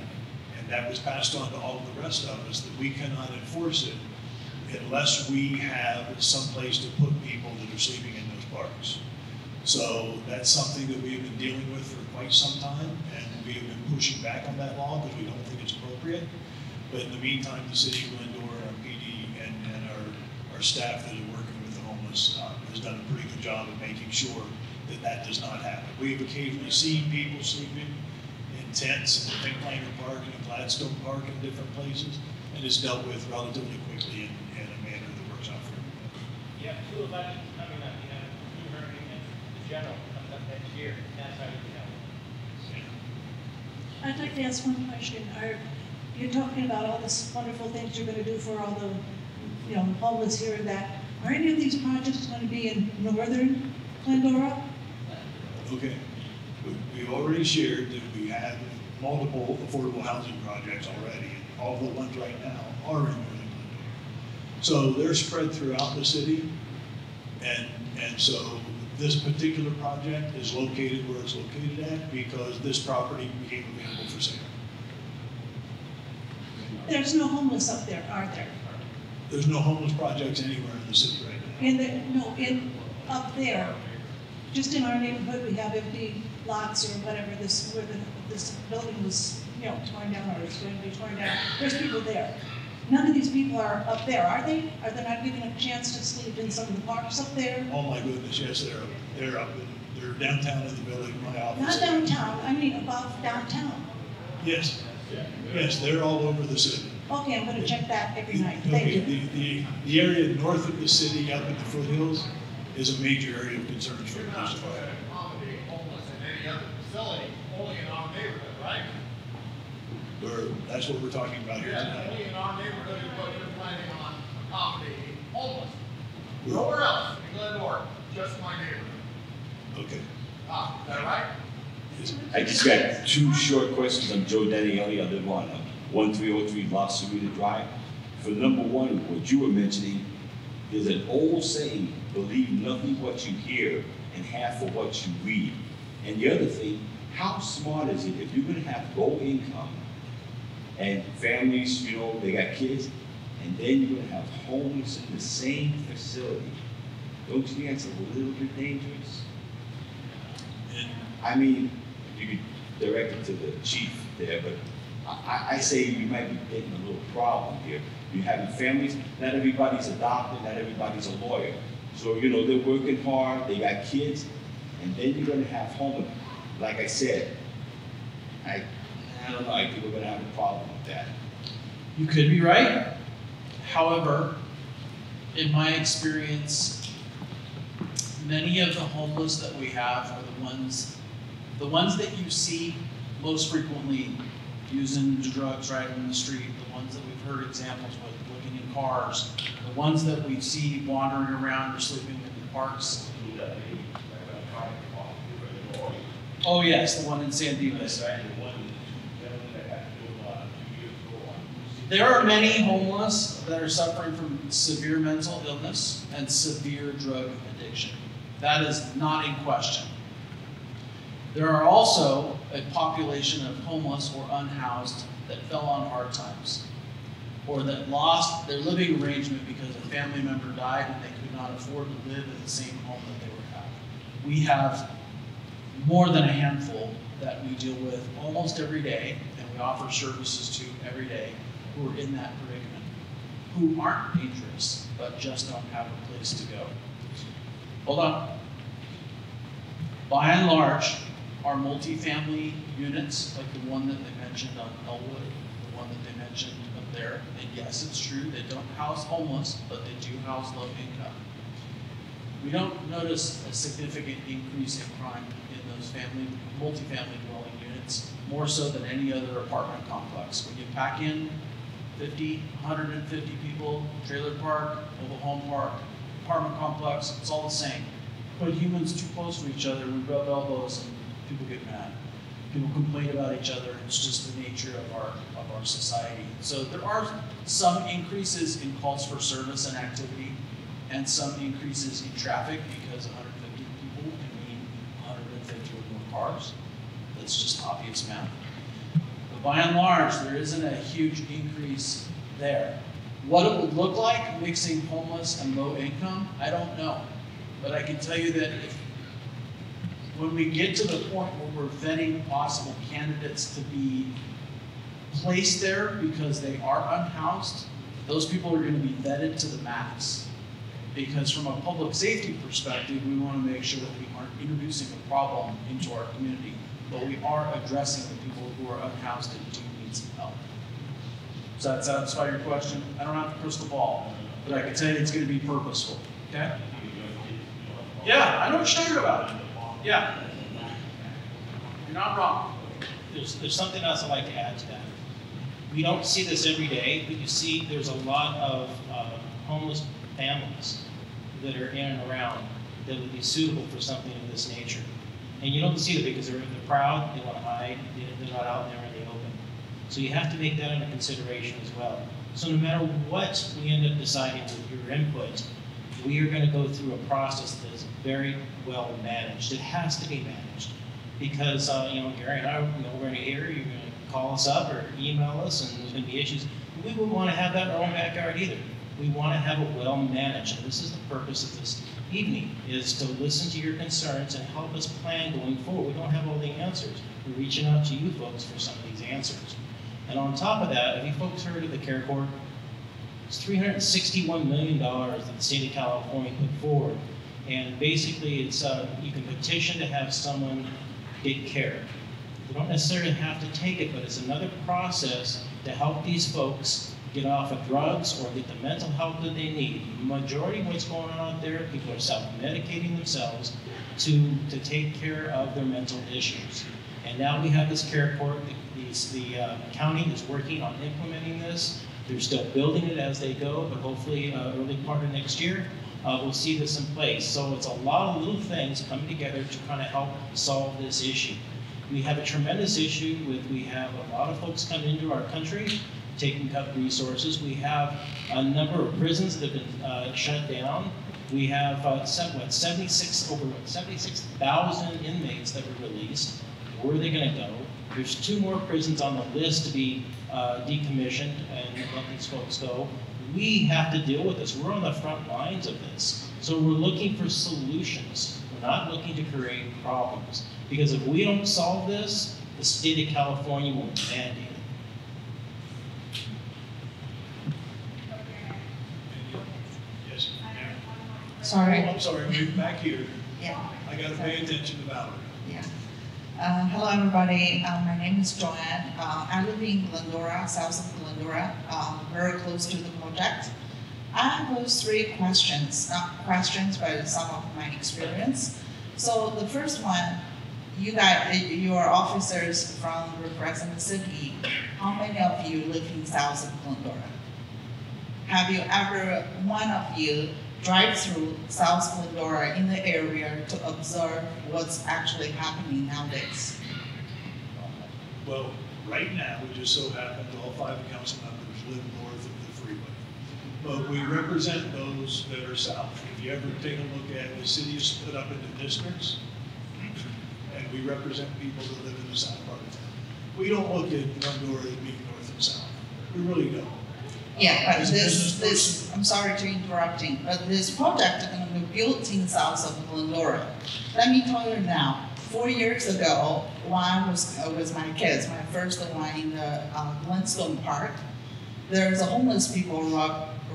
and that was passed on to all of the rest of us, that we cannot enforce it unless we have some place to put people that are sleeping in those parks. So that's something that we have been dealing with for quite some time, and we have been pushing back on that law because we don't think it's appropriate. But in the meantime, the city of Glendora, our PD, and our staff that are working with the homeless has done a pretty good job of making sure that that does not happen. We have occasionally seen people sleeping in tents in the Pink Lantern Park and the Gladstone Park and different places, and it's dealt with relatively quickly in a manner that works out for everybody. You have 2 elections coming up. You have the hurricane and the general comes up next year. That's how you tell. I'd like to ask one question. You're talking about all this wonderful things you're going to do for all the, homeless here and that. Are any of these projects going to be in northern Glendora? Okay. We've already shared that we have multiple affordable housing projects already, and all the ones right now are in northern Glendora. So they're spread throughout the city, and so this particular project is located where it's located at because this property became available for sale. There's no homeless up there, are there? There's no homeless projects anywhere in the city right now. Up there, just in our neighborhood, we have empty lots or whatever. Where this building was, torn down or is going to be torn down. There's people there. None of these people are up there, are they? Are they not given a chance to sleep in some of the parks up there? Oh my goodness, yes, they're up. They're downtown in the building, my office. Not downtown. I mean above downtown. Yes. Yes, they're all over the city. Okay, I'm going to check that every night. Thank you. The area north of the city, up in the foothills, is a major area of concern for the police department. Accommodate homeless in any other facility, only in our neighborhood, right? That's what we're talking about here tonight. Only in our neighborhood is what you're planning on accommodating homeless. Nowhere else in Glendora, just my neighborhood. Okay. Is that right? I just got 2 short questions. I'm Joe Daniele. I live on 1303 La Serena Drive. For number 1, what you were mentioning, there's an old saying, believe nothing what you hear and half of what you read. And the other thing, how smart is it if you're going to have low income and families, they got kids, and then you're going to have homeless in the same facility? Don't you think that's a little bit dangerous? I mean, you could direct it to the chief there, but I say you might be getting a little problem here. You're having families, not everybody's a doctor, not everybody's a lawyer. So, they're working hard, they got kids, and then you're gonna have homeless. Like I said, I don't know, I think we're gonna have a problem with that. You could be right. However, in my experience, many of the homeless that we have are the ones that you see most frequently using drugs right on the street, the ones that we've heard examples with, looking in cars, the ones that we see wandering around or sleeping in the parks. Oh yes, the one in San Dimas. There are many homeless that are suffering from severe mental illness and severe drug addiction. That is not in question. There are also a population of homeless or unhoused that fell on hard times, or that lost their living arrangement because a family member died and they could not afford to live in the same home that they were having. We have more than a handful that we deal with almost every day, and we offer services to every day, who are in that predicament, who aren't dangerous, but just don't have a place to go. Hold on. By and large, our multifamily units, like the one that they mentioned on Elwood, the one that they mentioned up there, and yes, it's true, they don't house homeless, but they do house low income. We don't notice a significant increase in crime in those multifamily dwelling units, more so than any other apartment complex. When you pack in 50, 150 people, trailer park, mobile home park, apartment complex, it's all the same. Put humans too close to each other, we rub elbows and people get mad. People complain about each other, it's just the nature of our society. So there are some increases in calls for service and activity, and some increases in traffic because 150 people can mean 150 or more cars. That's just obvious math. But by and large, there isn't a huge increase there. What it would look like mixing homeless and low income, I don't know. But I can tell you that when we get to the point where we're vetting possible candidates to be placed there because they are unhoused, those people are going to be vetted to the max. Because from a public safety perspective, we want to make sure that we aren't introducing a problem into our community, but we are addressing the people who are unhoused and do need some help. Does that satisfy your question? I don't have a crystal ball, but I can tell you it's going to be purposeful, okay? Yeah, I know what you're talking about. Yeah. You're not wrong. There's something else I'd like to add to that. We don't see this every day, but you see there's a lot of homeless families that are in and around that would be suitable for something of this nature. And you don't see it because they're proud, they want to hide, they're not out there in the open. So you have to make that into consideration as well. So no matter what we end up deciding with your input, we are going to go through a process that is very well managed. It has to be managed because, Gary and I, we're going to hear, you're going to call us up or email us and there's going to be issues. We wouldn't want to have that in our own backyard either. We want to have it well managed, and this is the purpose of this evening, is to listen to your concerns and help us plan going forward. We don't have all the answers. We're reaching out to you folks for some of these answers. And on top of that, have you folks heard of the CARE Corps? It's $361 million that the state of California put forward. And basically, it's you can petition to have someone get care. You don't necessarily have to take it, but it's another process to help these folks get off of drugs or get the mental help that they need. The majority of what's going on out there, people are self-medicating themselves to take care of their mental issues. And now we have this CARE Corps. The county is working on implementing this. They're still building it as they go, but hopefully early part of next year, we'll see this in place. So it's a lot of little things coming together to kind of help solve this issue. We have a tremendous issue we have a lot of folks coming into our country taking up resources. We have a number of prisons that have been shut down. We have over 76,000 inmates that were released. Where are they going to go? There's 2 more prisons on the list to be decommissioned and let these folks go. We have to deal with this. We're on the front lines of this. So we're looking for solutions. We're not looking to create problems. Because if we don't solve this, the state of California will mandate it. Sorry. Oh, I'm sorry, we're back here. Yeah. I got to pay attention to Valerie. Yeah. Hello, everybody. My name is Joanne. I live in Glendora, south of Glendora, very close to the project. I have 3 questions, not questions, but some of my experience. So the first one, your officers from represent the city, how many of you live in south of Glendora? Have you ever, one of you, drive through South Glendora in the area to observe what's actually happening nowadays? Well, right now, it just so happens all 5 council members live north of the freeway. But we represent those that are south. If you ever take a look at the city is split up into districts, and we represent people that live in the south part of town. We don't look at Glendora as being north and south. We really don't. Yeah, but this, I'm sorry to interrupting, but this project is going to be built in south of Glendora. Let me tell you now, 4 years ago, when I was with my kids, my first one in the Glenstone Park, there's a homeless people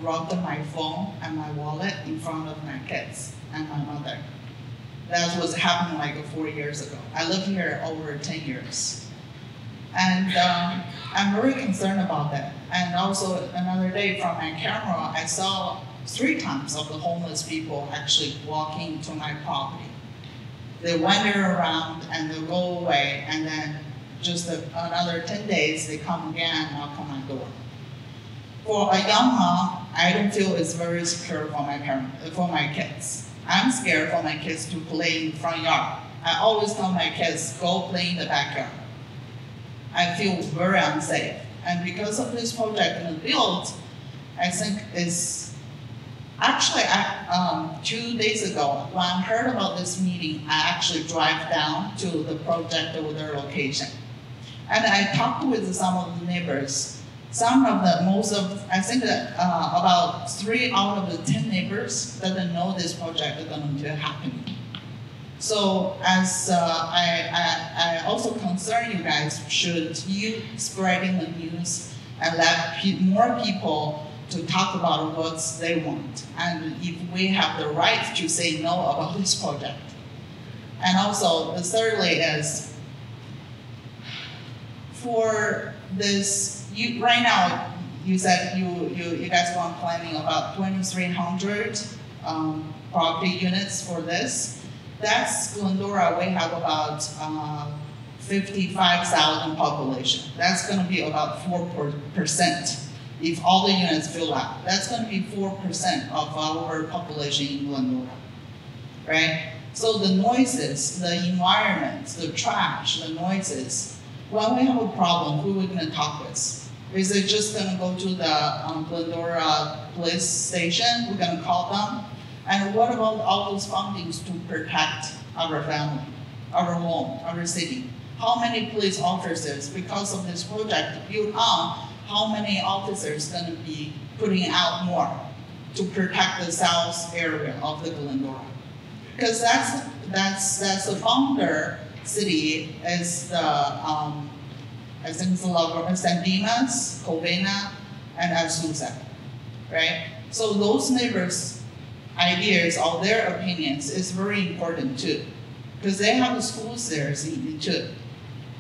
robbed my phone and my wallet in front of my kids and my mother. That was happening like 4 years ago. I lived here over 10 years. And I'm very concerned about that. And also another day from my camera, I saw 3 times of the homeless people actually walking to my property. They wander around and they go away, and then just another 10 days, they come again and knock on my door. For a young mom, I don't feel it's very secure for my kids. I'm scared for my kids to play in the front yard. I always tell my kids, go play in the backyard. I feel very unsafe. And because of this project in the build, I think it's, actually, 2 days ago, when I heard about this meeting, I actually drive down to the project or their location. And I talked with some of the neighbors. Some of the, I think that about 3 out of the 10 neighbors doesn't know this project is going to happen. So as I also concern you guys, should you spreading the news and let more people to talk about what they want, and if we have the right to say no about this project. And also, the thirdly is, for this, right now, you said you guys were planning about 2,300 property units for this. That's Glendora, we have about 55,000 population. That's gonna be about 4%. If all the units fill out, that's going to be 4% of our population in Glendora, right? So the noises, the environment, the trash, the noises, when we have a problem, who are we going to talk with? Is it just going to go to the Glendora police station? We're going to call them? And what about all those fundings to protect our family, our home, our city? How many police officers, because of this project built on, how many officers going to be putting out more to protect the south area of the Glendora? Because that's the founder city is the I think it's San Dimas, Covina, and Azusa, right? So those neighbors' ideas or their opinions is very important too, because they have the schools there too.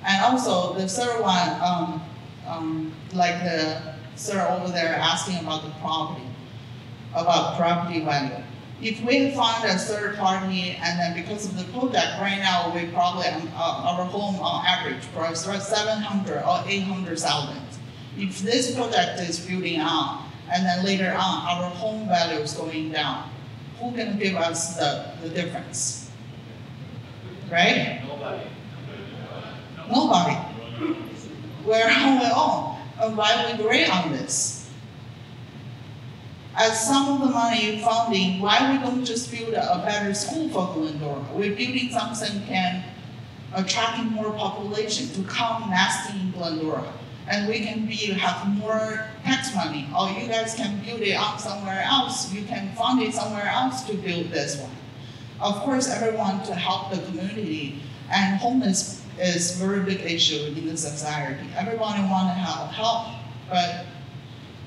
And also the third one. Like the sir over there asking about the property value. If we find a third party, and then because of the project, right now we probably, our home on average price around 700 or 800,000. If this project is building on, and then later on our home value is going down, who can give us the difference? Right? Nobody. We're on our own. And why we agree on this? As some of the money funding, why we don't just build a better school for Glendora? We're building something can attract more population to come nesting in Glendora. And we can have more tax money, or you guys can build it up somewhere else. You can fund it somewhere else to build this one. Of course, everyone to help the community, and homeless is a very big issue in the society. Everybody want to help, but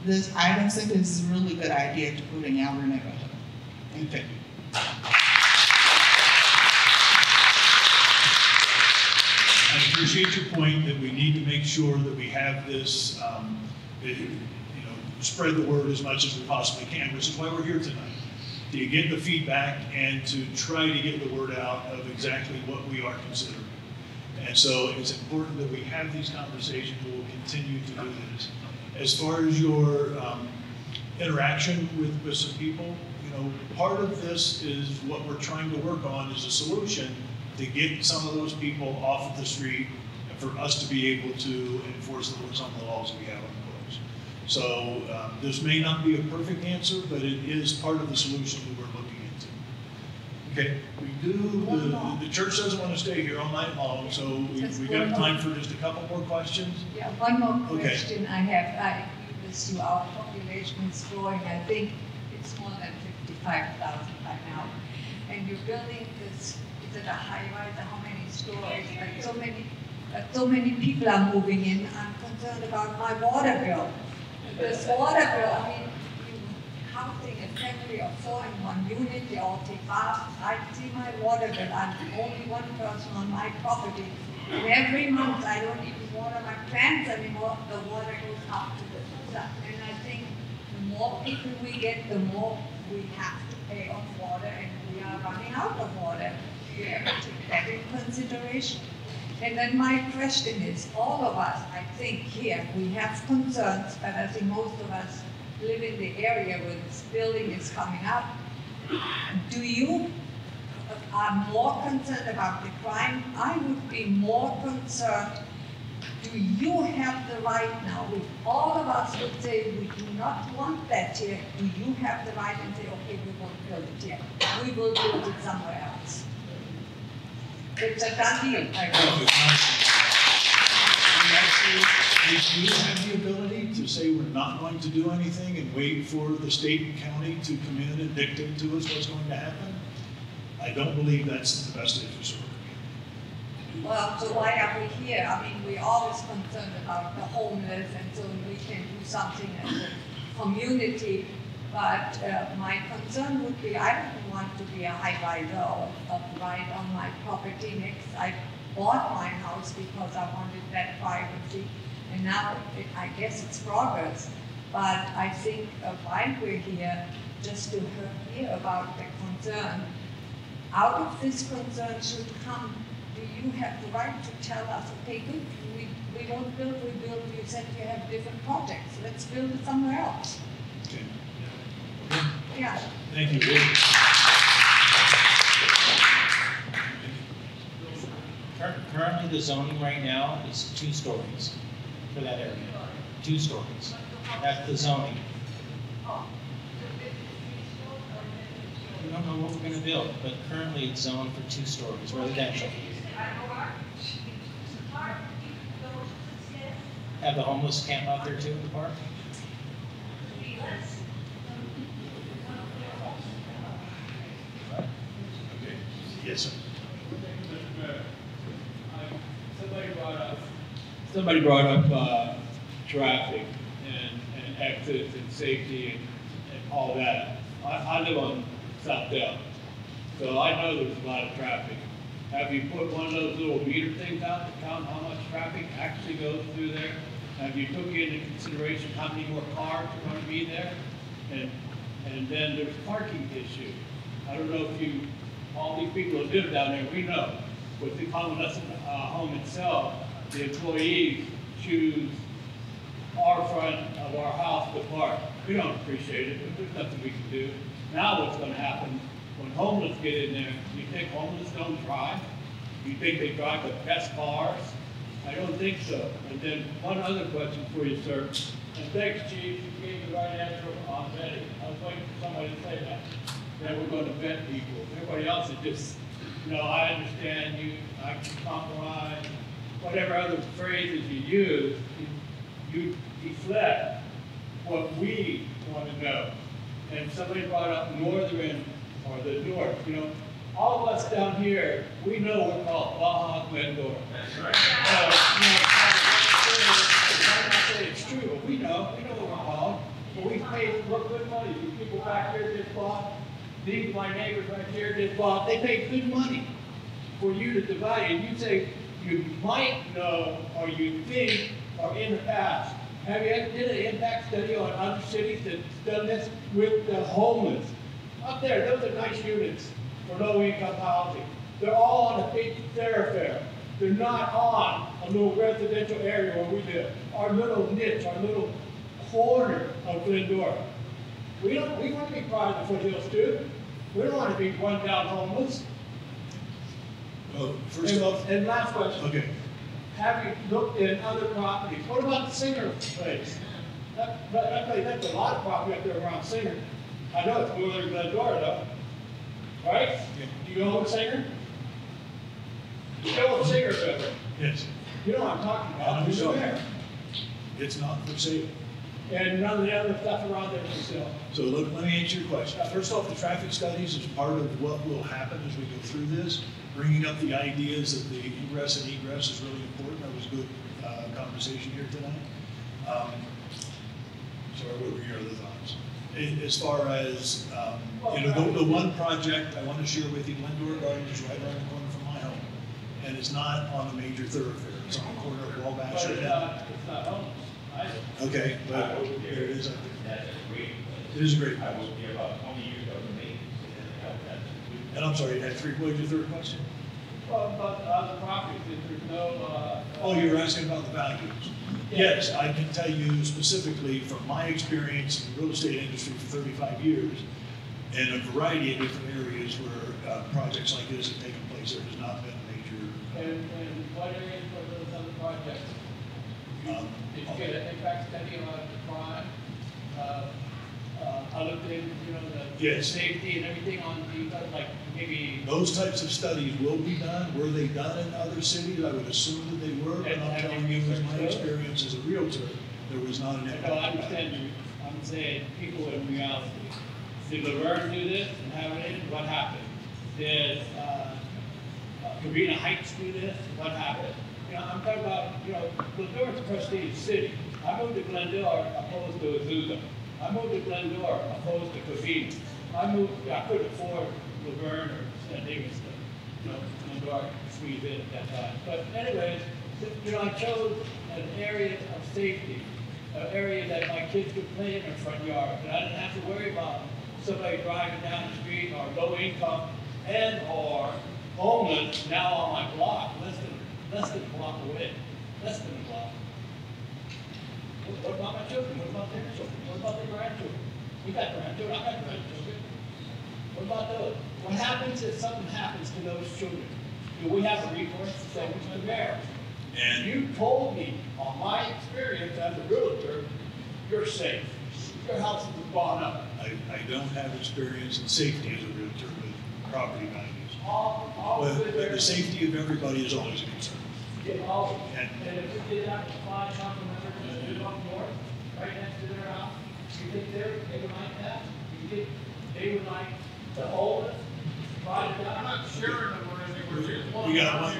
this, I don't think this is a really good idea to put in our neighborhood. Thank you. I appreciate your point that we need to make sure that we have this, spread the word as much as we possibly can, which is why we're here tonight, to get the feedback and to try to get the word out of exactly what we are considering. And so it's important that we have these conversations. We'll continue to do this. As far as your interaction with some people, part of this is what we're trying to work on is a solution to get some of those people off of the street and for us to be able to enforce some of the laws we have on the books. So this may not be a perfect answer, but it is part of the solution that we're looking into. Okay, the church doesn't want to stay here all night long, so we got time for just a couple more questions. Yeah, one more question I have. Our population is growing. I think it's more than 55,000 by now. And you're building this is it a high-rise, how many stories, like so many people are moving in. I'm concerned about my water bill. This water bill, I mean, housing a family of 4 in one unit, they all take baths. I see my water bill, I'm only one person on my property. And every month I don't even water my plants anymore, the water goes up to the stuff. And I think the more people we get, the more we have to pay off water, and we are running out of water. We have to take that in consideration. And then my question is, all of us, I think here, we have concerns, but I think most of us live in the area where this building is coming up. Do you are more concerned about the crime? I would be more concerned, do you have the right now, if all of us would say we do not want that here, do you have the right and say, okay, we won't build it here, we will build it somewhere else? It's a done deal. Do you have the ability to say we're not going to do anything and wait for the state and county to come in and dictate to us what's going to happen? I don't believe that's in the best interest of our community. Well, so why are we here? I mean, we're always concerned about the homeless, and so we can do something as a community. But my concern would be, I don't want to be a high rider or right on my property next. I bought my house because I wanted that privacy, and now I guess it's progress. But I think while we're here, just to hear about the concern, out of this concern should come, do you have the right to tell us, okay, good, we won't build, we build, you said you have different projects, let's build it somewhere else. Okay. Yeah. Thank you. Currently, the zoning right now is 2 stories for that area. 2 stories. That's the zoning. We don't know what we're going to build, but currently it's zoned for 2 stories, residential. Have the homeless camp out there too in the park? Yes, sir. Somebody brought up traffic and exits and safety and all that. I live on South Dell, so I know there's a lot of traffic. Have you put one of those little meter things out to count how much traffic actually goes through there? Have you took into consideration how many more cars are going to be there? And then there's parking issue. I don't know if you, all these people who live down there, we know, with the convalescent home itself, the employees choose our front of our house to park. We don't appreciate it, but there's nothing we can do. Now what's going to happen, when homeless get in there, you think homeless don't drive? You think they drive the best cars? I don't think so. And then one other question for you, sir. And thanks, Chief, you gave the right answer on vetting. I was waiting for somebody to say that we're going to vet people. Everybody else is just, you know, I understand you, I can compromise, whatever other phrases you use, you deflect what we want to know. And somebody brought up northern or the north, you know, all of us down here, we know we're called Baja Glendora. That's right. I'm not saying it's true, but we know what we're called. But we paid good money. These people back here just bought, these my neighbors right here just bought, they paid good money for you to divide. And you say you might know or you think or in the past. Have you ever did an impact study on other cities that's done this with the homeless? Up there, those are nice units for low-income housing. They're all on a big thoroughfare. They're not on a little residential area where we live. Our little niche, our little corner of Glendora. We want to be part of the foothills too. We don't want to be run down homeless. Well, first off, and last question. Okay. Have you looked at other properties? What about the Singer place? That's a lot of property up there around Singer. I know it's more than Glendora though. Right? Yeah. Do you own Singer? You know what Singer is? Yes. You know what I'm talking about. Who's there? It's not for sale. and none of the other stuff around there for sale. So look, let me answer your question. First off, the traffic studies is part of what will happen as we go through this. Bringing up the ideas of the ingress and egress is really important. That was a good conversation here tonight. Sorry, what were your other thoughts? As far as, you know, the one project I want to share with you, Glendora Garden is right around the corner from my home. And it's not on a major thoroughfare. It's on the corner of Wabash. But it's not homeless. Okay, but there it is. That's great. It is a great. I was here about 20 years ago, And I'm sorry, you had three, what was your third question? Well, about the properties, if there's no. Oh, you were asking about the values. Yes, I can tell you specifically from my experience in the real estate industry for 35 years, in a variety of different areas where projects like this have taken place, there has not been a major. And what areas were those other projects? Did you get an impact study on crime? I looked in, you know, the safety and everything on the, like maybe. Those types of studies will be done. Were they done in other cities? I would assume that they were, but I'm telling you, as my experience as a realtor, there was not an impact. No, I understand you. I'm saying people in reality. Did Laverne do this and have it in? What happened? Did Cabina Heights do this? What happened? You know, I'm talking about, you know, Glendora's a prestige city. I moved to Glendora opposed to Azusa. I moved to Glendora opposed to Cabina. I couldn't afford Laverne or San Diego stuff. You know, Glendora squeezed in at that time. But anyways, you know, I chose an area of safety, an area that my kids could play in their front yard. And I didn't have to worry about somebody driving down the street or low income and or homeless now on my block, less than a block away, less than a block. What about my children? What about their children? What about their grandchildren? We got grandchildren, I got grandchildren. What about those? What happens if something happens to those children? Do we have a recourse to say to the mayor? And you told me, on my experience as a realtor, you're safe. Your house has gone up. I don't have experience in safety as a realtor with property values. But the safety of everybody is always a concern. Yeah, always. And if we did that with 5 council members that live up north, right next to their house, you think they would like that? You think they would like the homeless? I'm not sharing them or anything. We got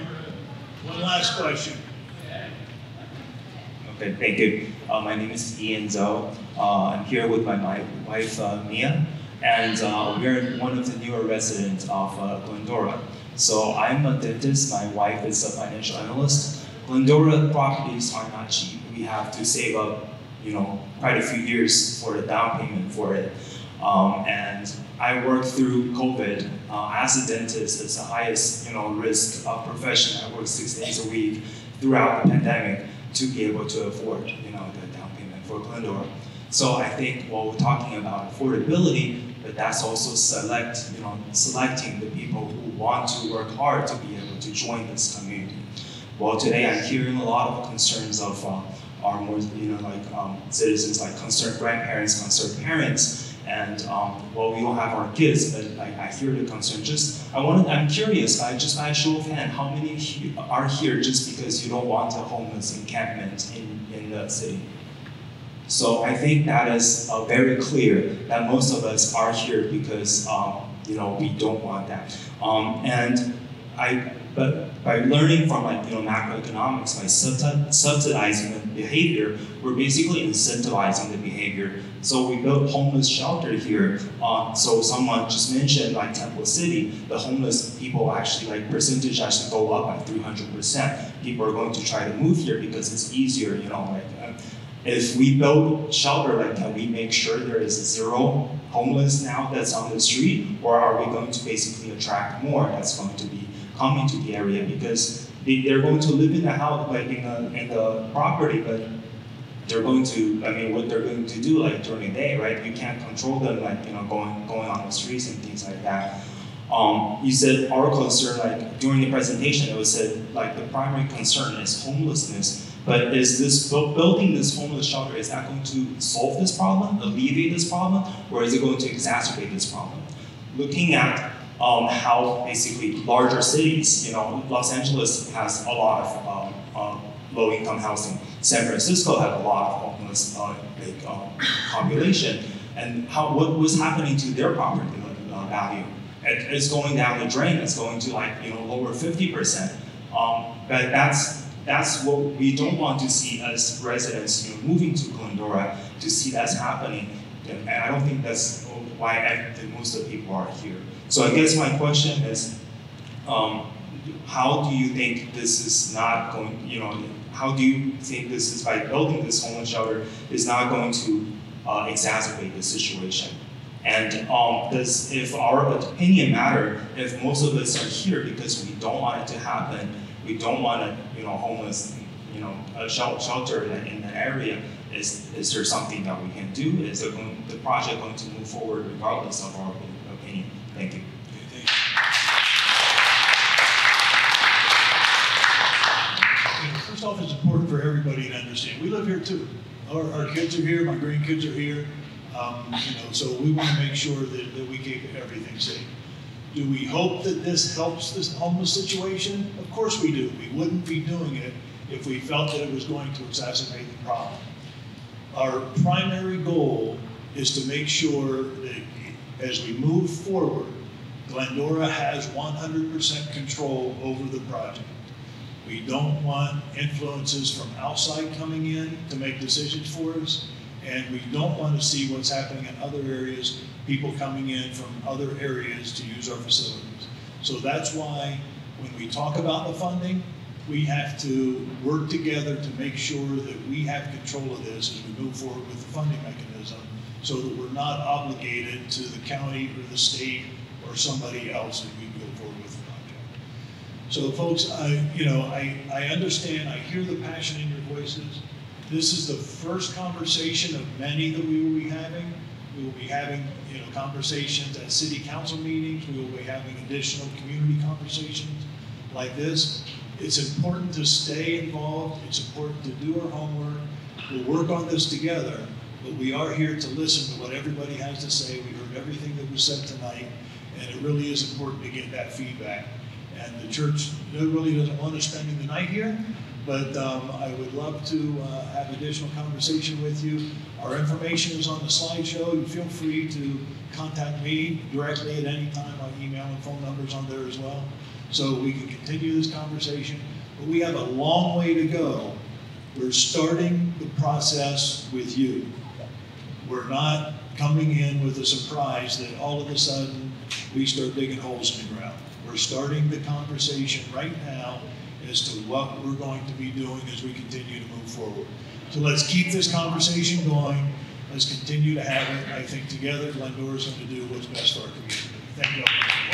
one last question. Okay, thank you. My name is Ian Zhou. I'm here with my wife, Mia, and we're one of the newer residents of Glendora. So I'm a dentist, my wife is a financial analyst. Glendora properties are not cheap. We have to save up, you know, quite a few years for the down payment for it. And I worked through COVID. As a dentist, it's the highest, you know, risk profession. I worked 6 days a week throughout the pandemic to be able to afford, you know, the down payment for Glendora. So I think while we're talking about affordability, but that's also selecting the people who want to work hard to be able to join this community. Well, today I'm hearing a lot of concerns of our more, you know, like citizens, like concerned grandparents, concerned parents, and well, we don't have our kids, but like I hear the concern. I'm curious. Just by a show of hand, how many are here just because you don't want a homeless encampment in the city? So I think that is very clear that most of us are here because you know, we don't want that. But by learning from, like, you know, macroeconomics, by subsidizing the behavior, we're basically incentivizing the behavior. So we built homeless shelter here. So someone just mentioned, like Temple City, the homeless people actually, like, percentage actually go up by 300%. People are going to try to move here because it's easier, you know, like. If we build shelter, like, can we make sure there is 0 homeless now that's on the street, or are we going to basically attract more that's going to be coming to the area because they're going to live in the house, like in the property, but they're going to, I mean, what they're going to do, like, during the day, right? You can't control them, like, you know, going on the streets and things like that. You said our concern, like, during the presentation, it was said, like, the primary concern is homelessness. But is this building this homeless shelter, is that going to solve this problem, alleviate this problem, or is it going to exacerbate this problem? Looking at how basically larger cities, you know, Los Angeles has a lot of low-income housing. San Francisco has a lot of homeless population, and what was happening to their property value. It's going down the drain. It's going to lower 50%. But that's what we don't want to see as residents moving to Glendora, to see that's happening. And I don't think that's why most of the people are here. So I guess my question is, how do you think this is not going, how do you think this is, by building this homeless shelter, is not going to exacerbate the situation? And if our opinion matter, if most of us are here because we don't want it to happen, we don't want a homeless, a shelter in the area, is there something that we can do? Is the project going to move forward regardless of our opinion? Thank you. First off, it's important for everybody to understand. We live here too. Our kids are here, my grandkids are here. So we want to make sure that we keep everything safe. Do we hope that this helps this homeless situation? Of course we do. We wouldn't be doing it if we felt that it was going to exacerbate the problem. Our primary goal is to make sure that as we move forward, Glendora has 100% control over the project. We don't want influences from outside coming in to make decisions for us, and we don't want to see what's happening in other areas, people coming in from other areas to use our facilities. So that's why when we talk about the funding, we have to work together to make sure that we have control of this as we move forward with the funding mechanism, so that we're not obligated to the county or the state or somebody else as we go forward with the project. So folks, I understand, I hear the passion in your voices. This is the first conversation of many that we will be having. We will be having conversations at city council meetings. We will be having additional community conversations like this. It's important to stay involved. It's important to do our homework. We'll work on this together, but we are here to listen to what everybody has to say. We heard everything that was said tonight, and it really is important to get that feedback. And the church really doesn't want us spending the night here, but I would love to have additional conversation with you. Our information is on the slideshow. You feel free to contact me directly at any time. My email and phone number's on there as well, so we can continue this conversation. But we have a long way to go. We're starting the process with you. We're not coming in with a surprise that all of a sudden we start digging holes in the ground. We're starting the conversation right now as to what we're going to be doing as we continue to move forward. So let's keep this conversation going. Let's continue to have it. I think together, Glendora is going to do what's best for our community. Thank you all.